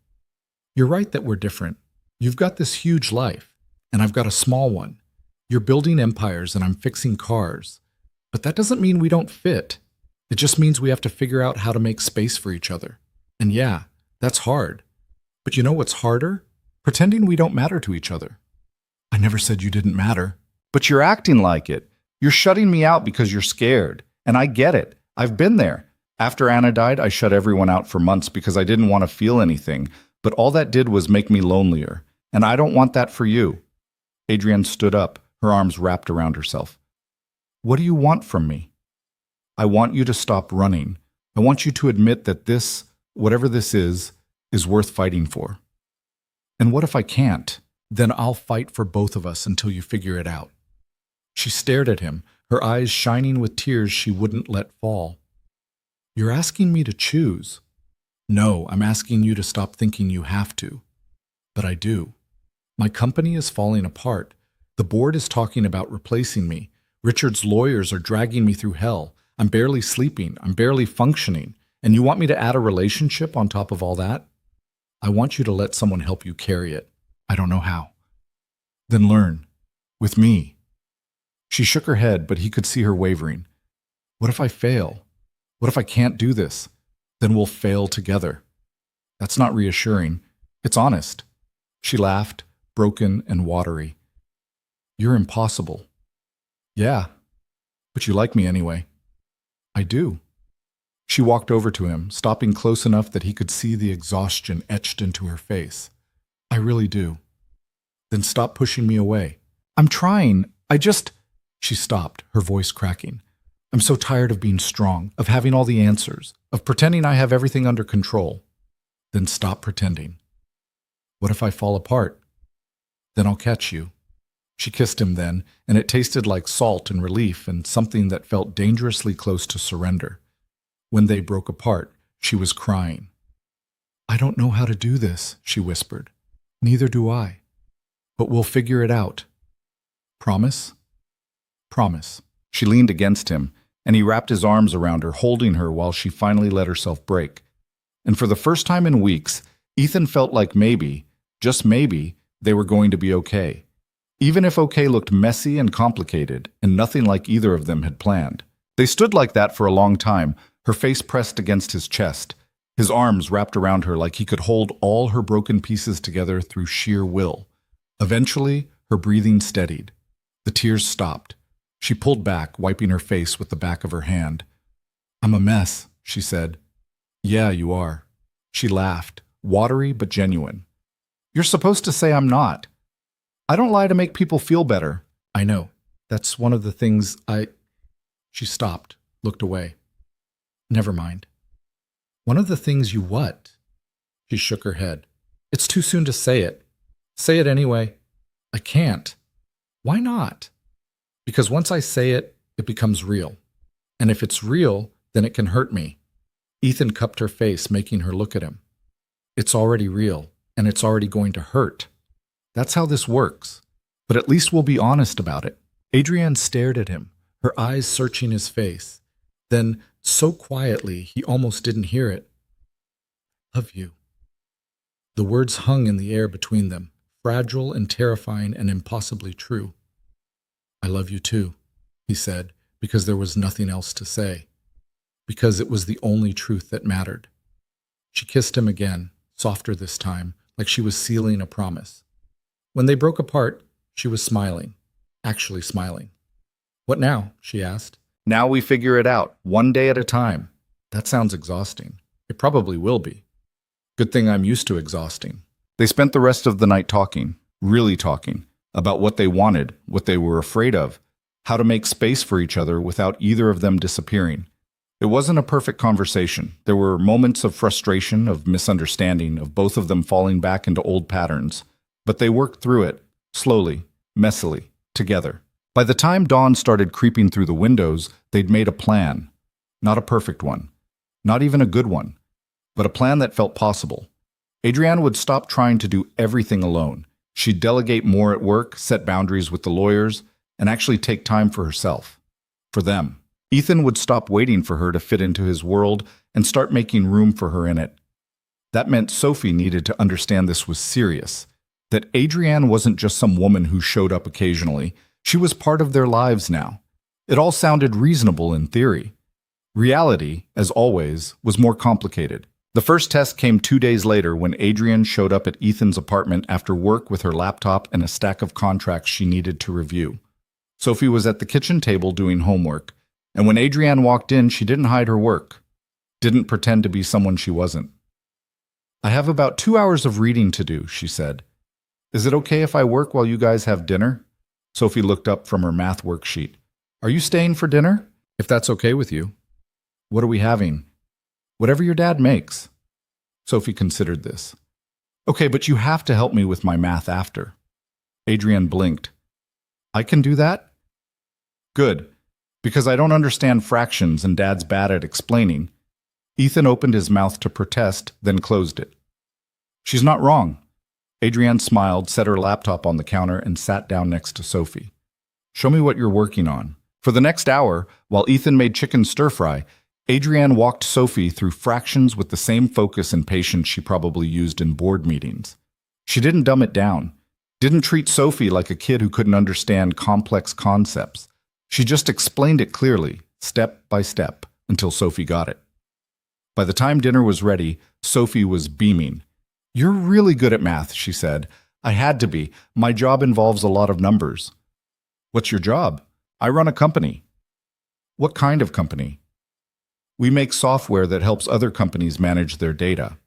You're right that we're different. You've got this huge life, and I've got a small one. You're building empires and I'm fixing cars. But that doesn't mean we don't fit. It just means we have to figure out how to make space for each other. And yeah, that's hard. But you know what's harder? Pretending we don't matter to each other. I never said you didn't matter. But you're acting like it. You're shutting me out because you're scared. And I get it. I've been there. After Anna died, I shut everyone out for months because I didn't want to feel anything. But all that did was make me lonelier. And I don't want that for you. Adrienne stood up, her arms wrapped around herself. What do you want from me? I want you to stop running. I want you to admit that this, whatever this is worth fighting for. And what if I can't? Then I'll fight for both of us until you figure it out. She stared at him, her eyes shining with tears she wouldn't let fall. You're asking me to choose. No, I'm asking you to stop thinking you have to. But I do. My company is falling apart. The board is talking about replacing me. Richard's lawyers are dragging me through hell. I'm barely sleeping. I'm barely functioning. And you want me to add a relationship on top of all that? I want you to let someone help you carry it. I don't know how. Then learn. With me. She shook her head, but he could see her wavering. What if I fail? What if I can't do this? Then we'll fail together. That's not reassuring. It's honest. She laughed, broken and watery. You're impossible. Yeah, but you like me anyway. I do. She walked over to him, stopping close enough that he could see the exhaustion etched into her face. I really do. Then stop pushing me away. I'm trying. She stopped, her voice cracking. I'm so tired of being strong, of having all the answers, of pretending I have everything under control. Then stop pretending. What if I fall apart? Then I'll catch you. She kissed him then, and it tasted like salt and relief and something that felt dangerously close to surrender. When they broke apart, she was crying. I don't know how to do this, she whispered. Neither do I. But we'll figure it out. Promise? Promise. She leaned against him, and he wrapped his arms around her, holding her while she finally let herself break. And for the first time in weeks, Ethan felt like maybe, just maybe, they were going to be okay. Even if okay looked messy and complicated, and nothing like either of them had planned. They stood like that for a long time, her face pressed against his chest, his arms wrapped around her like he could hold all her broken pieces together through sheer will. Eventually, her breathing steadied. The tears stopped. She pulled back, wiping her face with the back of her hand. I'm a mess, she said. Yeah, you are. She laughed, watery but genuine. You're supposed to say I'm not. I don't lie to make people feel better. I know. That's one of the things She stopped, looked away. Never mind. One of the things you what? She shook her head. It's too soon to say it. Say it anyway. I can't. Why not? Because once I say it, it becomes real. And if it's real, then it can hurt me. Ethan cupped her face, making her look at him. It's already real, and it's already going to hurt. That's how this works. But at least we'll be honest about it. Adrienne stared at him, her eyes searching his face. Then, so quietly, he almost didn't hear it. Love you. The words hung in the air between them, fragile and terrifying and impossibly true. I love you too, he said, because there was nothing else to say. Because it was the only truth that mattered. She kissed him again, softer this time, like she was sealing a promise. When they broke apart, she was smiling, actually smiling. What now? She asked. Now we figure it out, one day at a time. That sounds exhausting. It probably will be. Good thing I'm used to exhausting. They spent the rest of the night talking, really talking, about what they wanted, what they were afraid of, how to make space for each other without either of them disappearing. It wasn't a perfect conversation. There were moments of frustration, of misunderstanding, of both of them falling back into old patterns. But they worked through it, slowly, messily, together. By the time dawn started creeping through the windows, they'd made a plan. Not a perfect one. Not even a good one. But a plan that felt possible. Adrienne would stop trying to do everything alone. She'd delegate more at work, set boundaries with the lawyers, and actually take time for herself. For them. Ethan would stop waiting for her to fit into his world and start making room for her in it. That meant Sophie needed to understand this was serious. That Adrienne wasn't just some woman who showed up occasionally. She was part of their lives now. It all sounded reasonable in theory. Reality, as always, was more complicated. The first test came 2 days later when Adrienne showed up at Ethan's apartment after work with her laptop and a stack of contracts she needed to review. Sophie was at the kitchen table doing homework, and when Adrienne walked in, she didn't hide her work. Didn't pretend to be someone she wasn't. "I have about 2 hours of reading to do," she said. "Is it okay if I work while you guys have dinner?" Sophie looked up from her math worksheet. "Are you staying for dinner? If that's okay with you." "What are we having?" "Whatever your dad makes." Sophie considered this. "Okay, but you have to help me with my math after." Adrienne blinked. "I can do that?" "Good, because I don't understand fractions and Dad's bad at explaining." Ethan opened his mouth to protest, then closed it. "She's not wrong." Adrienne smiled, set her laptop on the counter, and sat down next to Sophie. "Show me what you're working on." For the next hour, while Ethan made chicken stir-fry, Adrienne walked Sophie through fractions with the same focus and patience she probably used in board meetings. She didn't dumb it down, didn't treat Sophie like a kid who couldn't understand complex concepts. She just explained it clearly, step by step, until Sophie got it. By the time dinner was ready, Sophie was beaming. "You're really good at math," she said. "I had to be. My job involves a lot of numbers." "What's your job?" "I run a company." "What kind of company?" "We make software that helps other companies manage their data."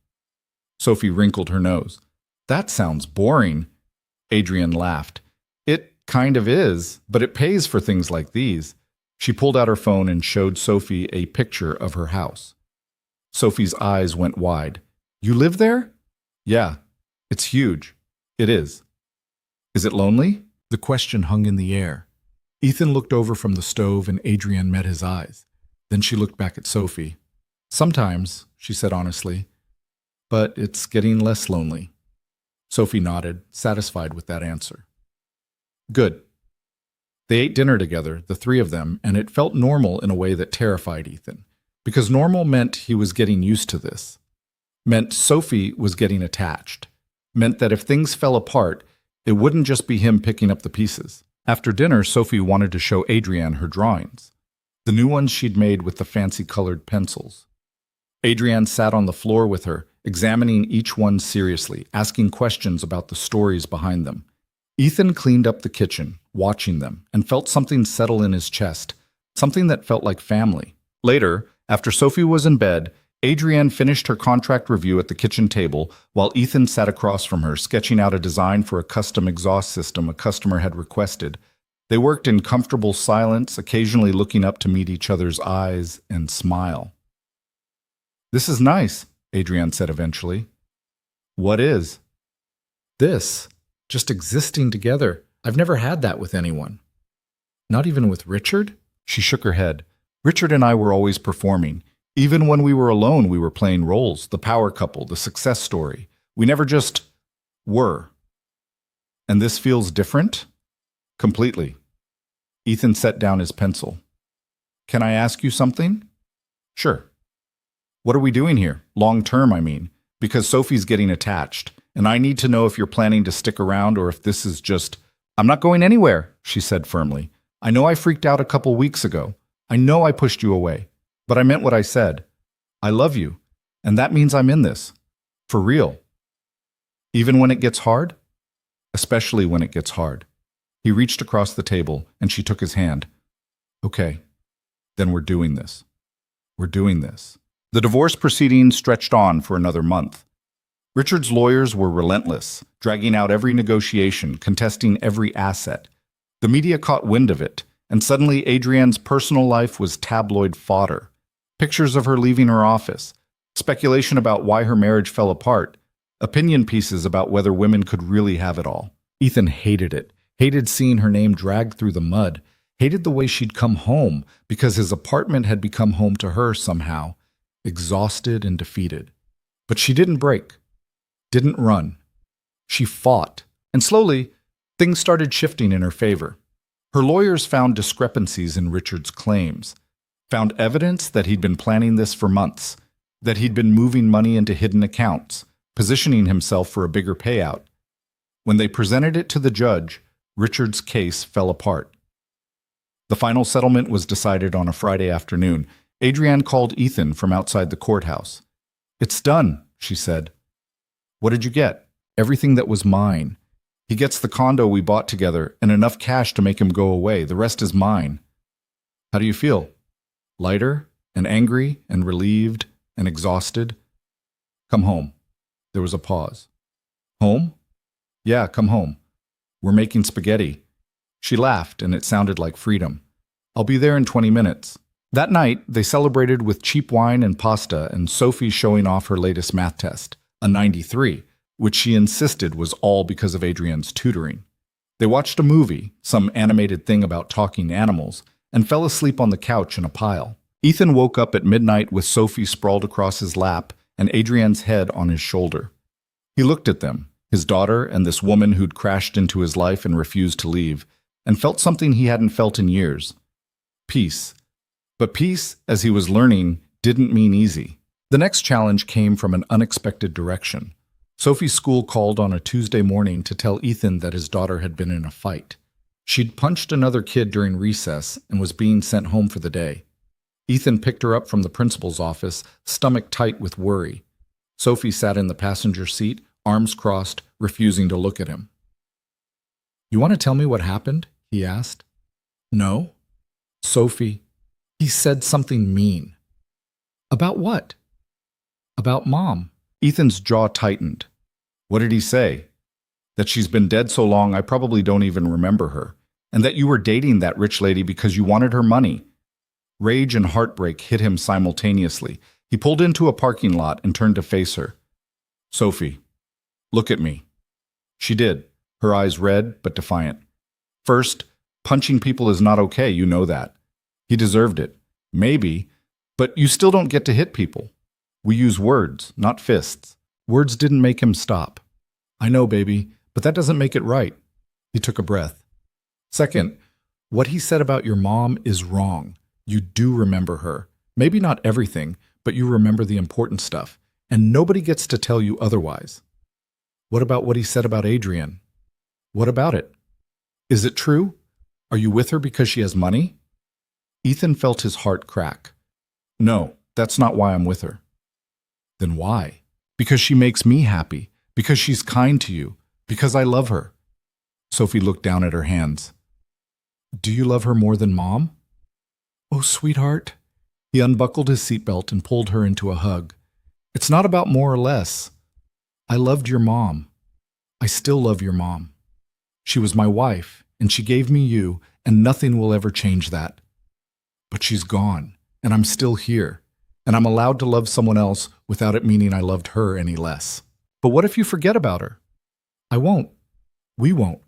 Sophie wrinkled her nose. "That sounds boring." Adrienne laughed. "It kind of is, but it pays for things like these." She pulled out her phone and showed Sophie a picture of her house. Sophie's eyes went wide. "You live there?" "Yeah. It's huge." "It is." "Is it lonely?" The question hung in the air. Ethan looked over from the stove and Adrienne met his eyes. Then she looked back at Sophie. "Sometimes," she said honestly, "but it's getting less lonely." Sophie nodded, satisfied with that answer. Good. They ate dinner together, the three of them, and it felt normal in a way that terrified Ethan. Because normal meant he was getting used to this. Meant Sophie was getting attached. Meant that if things fell apart, it wouldn't just be him picking up the pieces. After dinner, Sophie wanted to show Adrienne her drawings. The new ones she'd made with the fancy colored pencils. Adrienne sat on the floor with her, examining each one seriously, asking questions about the stories behind them. Ethan cleaned up the kitchen, watching them, and felt something settle in his chest, something that felt like family. Later, after Sophie was in bed, Adrienne finished her contract review at the kitchen table while Ethan sat across from her, sketching out a design for a custom exhaust system a customer had requested. They worked in comfortable silence, occasionally looking up to meet each other's eyes and smile. "This is nice," Adrienne said eventually. "What is?" "This. Just existing together. I've never had that with anyone." "Not even with Richard?" She shook her head. "Richard and I were always performing. Even when we were alone, we were playing roles, the power couple, the success story. We never just were." "And this feels different?" "Completely." Ethan set down his pencil. "Can I ask you something?" "Sure." "What are we doing here? Long term, I mean. Because Sophie's getting attached, and I need to know if you're planning to stick around or if this is just—" "I'm not going anywhere," she said firmly. "I know I freaked out a couple weeks ago. I know I pushed you away. But I meant what I said. I love you, and that means I'm in this. For real. Even when it gets hard? Especially when it gets hard." He reached across the table, and she took his hand. "Okay, then we're doing this. We're doing this." The divorce proceedings stretched on for another month. Richard's lawyers were relentless, dragging out every negotiation, contesting every asset. The media caught wind of it, and suddenly Adrienne's personal life was tabloid fodder. Pictures of her leaving her office, speculation about why her marriage fell apart, opinion pieces about whether women could really have it all. Ethan hated it, hated seeing her name dragged through the mud, hated the way she'd come home because his apartment had become home to her somehow, exhausted and defeated. But she didn't break, didn't run. She fought, and slowly, things started shifting in her favor. Her lawyers found discrepancies in Richard's claims, found evidence that he'd been planning this for months, that he'd been moving money into hidden accounts, positioning himself for a bigger payout. When they presented it to the judge, Richard's case fell apart. The final settlement was decided on a Friday afternoon. Adrienne called Ethan from outside the courthouse. "It's done," she said. "What did you get?" "Everything that was mine. He gets the condo we bought together and enough cash to make him go away. The rest is mine." "How do you feel?" "Lighter and angry and relieved and exhausted." "Come home." There was a pause. "Home?" "Yeah, come home. We're making spaghetti." She laughed, and it sounded like freedom. "I'll be there in 20 minutes. That night, they celebrated with cheap wine and pasta and Sophie showing off her latest math test, a 93, which she insisted was all because of Adrienne's tutoring. They watched a movie, some animated thing about talking animals, and fell asleep on the couch in a pile. Ethan woke up at midnight with Sophie sprawled across his lap and Adrienne's head on his shoulder. He looked at them, his daughter and this woman who'd crashed into his life and refused to leave, and felt something he hadn't felt in years. Peace. But peace, as he was learning, didn't mean easy. The next challenge came from an unexpected direction. Sophie's school called on a Tuesday morning to tell Ethan that his daughter had been in a fight. She'd punched another kid during recess and was being sent home for the day. Ethan picked her up from the principal's office, stomach tight with worry. Sophie sat in the passenger seat, arms crossed, refusing to look at him. "You want to tell me what happened?" he asked. "No." "Sophie, he said something mean." "About what?" "About Mom." Ethan's jaw tightened. "What did he say?" "That she's been dead so long I probably don't even remember her, and that you were dating that rich lady because you wanted her money." Rage and heartbreak hit him simultaneously. He pulled into a parking lot and turned to face her. "Sophie, look at me." She did, her eyes red but defiant. "First, punching people is not okay, you know that. He deserved it. Maybe, but you still don't get to hit people. We use words, not fists. Words didn't make him stop." "I know, baby, but that doesn't make it right." He took a breath. "Second, what he said about your mom is wrong. You do remember her. Maybe not everything, but you remember the important stuff, and nobody gets to tell you otherwise." "What about what he said about Adrienne?" "What about it? Is it true? Are you with her because she has money?" Ethan felt his heart crack. "No, that's not why I'm with her." "Then why?" "Because she makes me happy, because she's kind to you, because I love her." Sophie looked down at her hands. "Do you love her more than Mom?" "Oh, sweetheart." He unbuckled his seatbelt and pulled her into a hug. "It's not about more or less. I loved your mom. I still love your mom. She was my wife, and she gave me you, and nothing will ever change that. But she's gone, and I'm still here, and I'm allowed to love someone else without it meaning I loved her any less." "But what if you forget about her?" "I won't. We won't.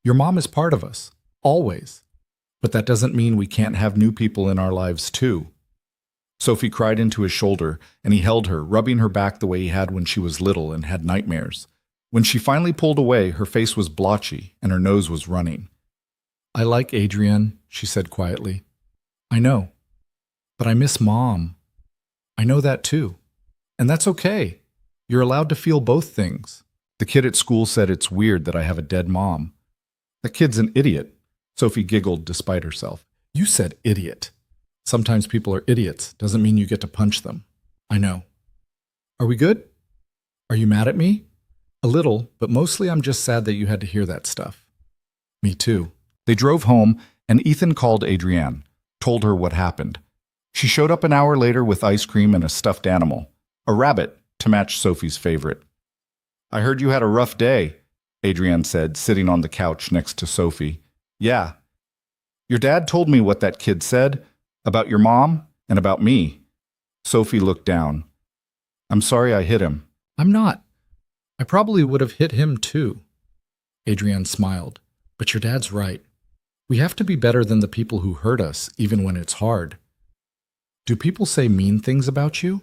Your mom is part of us, always. But that doesn't mean we can't have new people in our lives too." Sophie cried into his shoulder, and he held her, rubbing her back the way he had when she was little and had nightmares. When she finally pulled away, her face was blotchy and her nose was running. "I like Adrienne," she said quietly. "I know. But I miss Mom. I know that too. And that's okay. You're allowed to feel both things. The kid at school said it's weird that I have a dead mom." "That kid's an idiot." Sophie giggled despite herself. "You said idiot. Sometimes people are idiots. Doesn't mean you get to punch them." "I know. Are we good? Are you mad at me?" "A little, but mostly I'm just sad that you had to hear that stuff." "Me too." They drove home, and Ethan called Adrienne, told her what happened. She showed up an hour later with ice cream and a stuffed animal, a rabbit to match Sophie's favorite. I heard you had a rough day, Adrienne said, sitting on the couch next to Sophie. Yeah. Your dad told me what that kid said about your mom and about me. Sophie looked down. I'm sorry I hit him. I'm not. I probably would have hit him too. Adrienne smiled. But your dad's right. We have to be better than the people who hurt us, even when it's hard. Do people say mean things about you?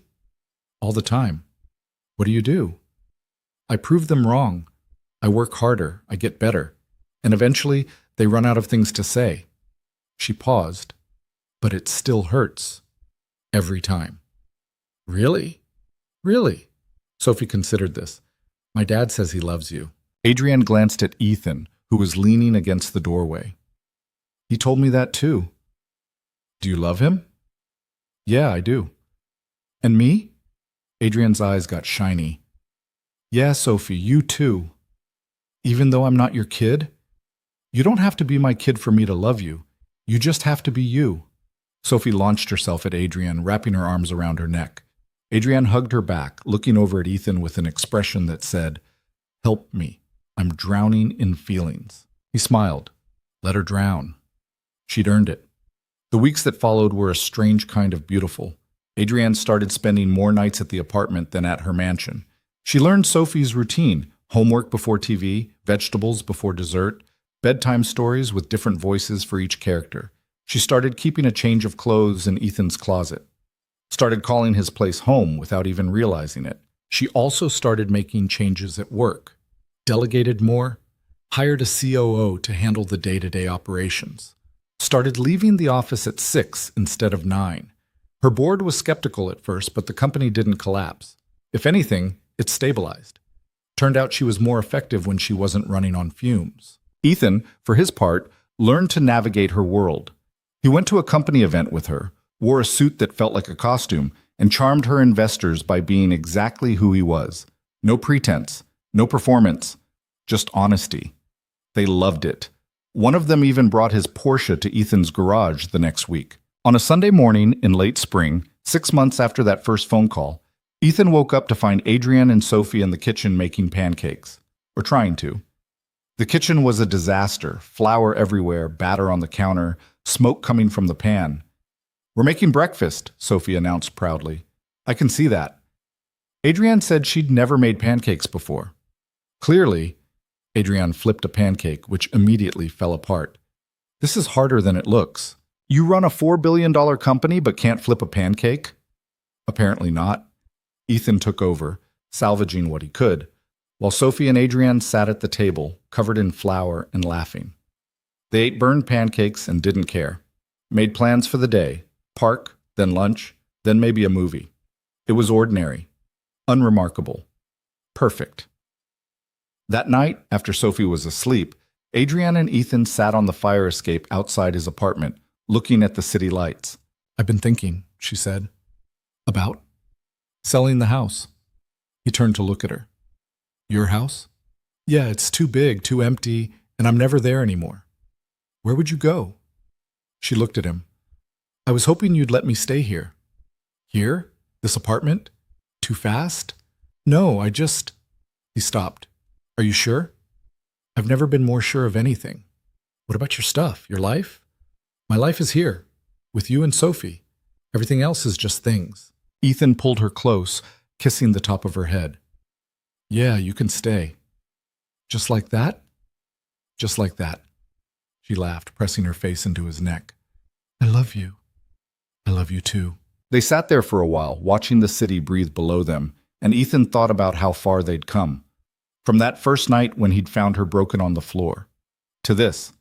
All the time. What do you do? I prove them wrong. I work harder, I get better, and eventually they run out of things to say. She paused. But it still hurts. Every time. Really? Really? Sophie considered this. My dad says he loves you. Adrienne glanced at Ethan, who was leaning against the doorway. He told me that too. Do you love him? Yeah, I do. And me? Adrienne's eyes got shiny. Yeah, Sophie, you too. Even though I'm not your kid? You don't have to be my kid for me to love you. You just have to be you. Sophie launched herself at Adrienne, wrapping her arms around her neck. Adrienne hugged her back, looking over at Ethan with an expression that said, Help me. I'm drowning in feelings. He smiled. Let her drown. She'd earned it. The weeks that followed were a strange kind of beautiful. Adrienne started spending more nights at the apartment than at her mansion. She learned Sophie's routine: homework before TV, vegetables before dessert, bedtime stories with different voices for each character. She started keeping a change of clothes in Ethan's closet. Started calling his place home without even realizing it. She also started making changes at work. Delegated more, hired a COO to handle the day-to-day operations. Started leaving the office at 6 instead of 9. Her board was skeptical at first, but the company didn't collapse. If anything, it stabilized. Turned out she was more effective when she wasn't running on fumes. Ethan, for his part, learned to navigate her world. He went to a company event with her, wore a suit that felt like a costume, and charmed her investors by being exactly who he was. No pretense, no performance, just honesty. They loved it. One of them even brought his Porsche to Ethan's garage the next week. On a Sunday morning in late spring, 6 months after that first phone call, Ethan woke up to find Adrienne and Sophie in the kitchen making pancakes, or trying to. The kitchen was a disaster, flour everywhere, batter on the counter, smoke coming from the pan. We're making breakfast, Sophie announced proudly. I can see that. Adrienne said she'd never made pancakes before. Clearly, Adrienne flipped a pancake, which immediately fell apart. This is harder than it looks. You run a $4 billion company but can't flip a pancake? Apparently not. Ethan took over, salvaging what he could, while Sophie and Adrienne sat at the table, covered in flour and laughing. They ate burned pancakes and didn't care. Made plans for the day, park, then lunch, then maybe a movie. It was ordinary, unremarkable, perfect. That night, after Sophie was asleep, Adrienne and Ethan sat on the fire escape outside his apartment, looking at the city lights. I've been thinking, she said. About? Selling the house. He turned to look at her. Your house? Yeah, it's too big, too empty, and I'm never there anymore. Where would you go? She looked at him. I was hoping you'd let me stay here. Here? This apartment? Too fast? No, I just... He stopped. Are you sure? I've never been more sure of anything. What about your stuff, your life? My life is here, with you and Sophie. Everything else is just things. Ethan pulled her close, kissing the top of her head. Yeah, you can stay. Just like that? Just like that. She laughed, pressing her face into his neck. I love you. I love you too. They sat there for a while, watching the city breathe below them, and Ethan thought about how far they'd come. From that first night when he'd found her broken on the floor, to this.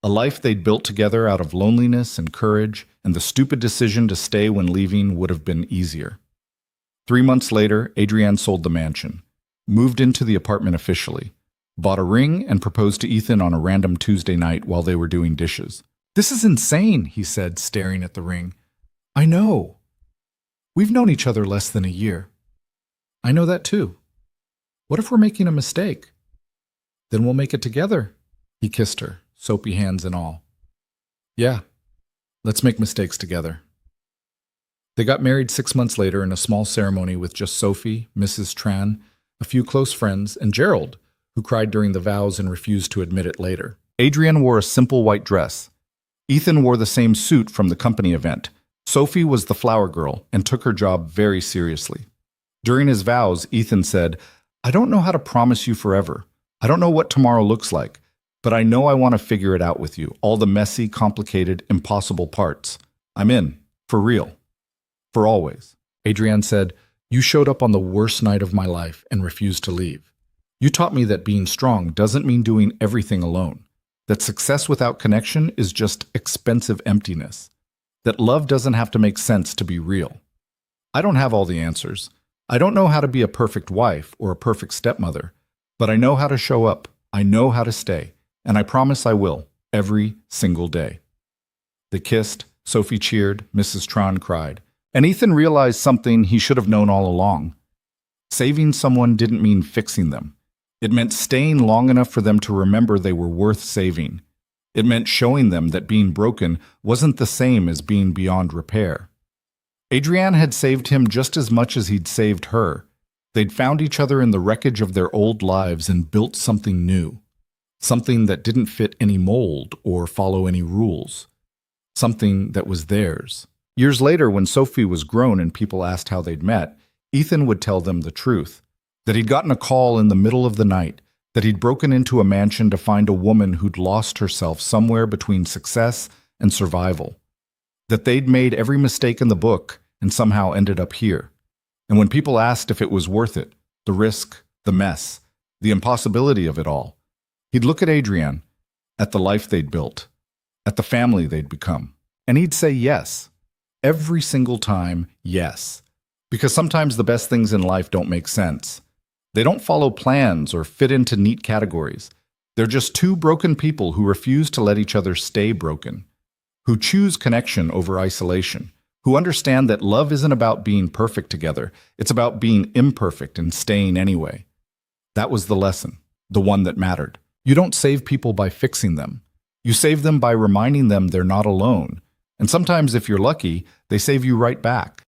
A life they'd built together out of loneliness and courage, and the stupid decision to stay when leaving would have been easier. 3 months later, Adrienne sold the mansion, moved into the apartment officially, bought a ring, and proposed to Ethan on a random Tuesday night while they were doing dishes. This is insane, he said, staring at the ring. I know. We've known each other less than a year. I know that too. What if we're making a mistake? Then we'll make it together. He kissed her, soapy hands and all. Yeah, let's make mistakes together. They got married 6 months later in a small ceremony with just Sophie, Mrs. Tran, a few close friends, and Gerald, who cried during the vows and refused to admit it later. Adrienne wore a simple white dress. Ethan wore the same suit from the company event. Sophie was the flower girl and took her job very seriously. During his vows, Ethan said, "I don't know how to promise you forever. I don't know what tomorrow looks like, but I know I want to figure it out with you, all the messy, complicated, impossible parts. I'm in, for real, for always." Adrienne said, "You showed up on the worst night of my life and refused to leave. You taught me that being strong doesn't mean doing everything alone, that success without connection is just expensive emptiness, that love doesn't have to make sense to be real. I don't have all the answers. I don't know how to be a perfect wife or a perfect stepmother, but I know how to show up. I know how to stay, and I promise I will, every single day." They kissed, Sophie cheered, Mrs. Tron cried, and Ethan realized something he should have known all along. Saving someone didn't mean fixing them. It meant staying long enough for them to remember they were worth saving. It meant showing them that being broken wasn't the same as being beyond repair. Adrienne had saved him just as much as he'd saved her. They'd found each other in the wreckage of their old lives and built something new. Something that didn't fit any mold or follow any rules. Something that was theirs. Years later, when Sophie was grown and people asked how they'd met, Ethan would tell them the truth. That he'd gotten a call in the middle of the night, that he'd broken into a mansion to find a woman who'd lost herself somewhere between success and survival. That they'd made every mistake in the book and somehow ended up here. And when people asked if it was worth it, the risk, the mess, the impossibility of it all, he'd look at Adrienne, at the life they'd built, at the family they'd become, and he'd say yes. Every single time, yes. Because sometimes the best things in life don't make sense. They don't follow plans or fit into neat categories. They're just two broken people who refuse to let each other stay broken, who choose connection over isolation, who understand that love isn't about being perfect together, it's about being imperfect and staying anyway. That was the lesson, the one that mattered. You don't save people by fixing them. You save them by reminding them they're not alone. And sometimes, if you're lucky, they save you right back.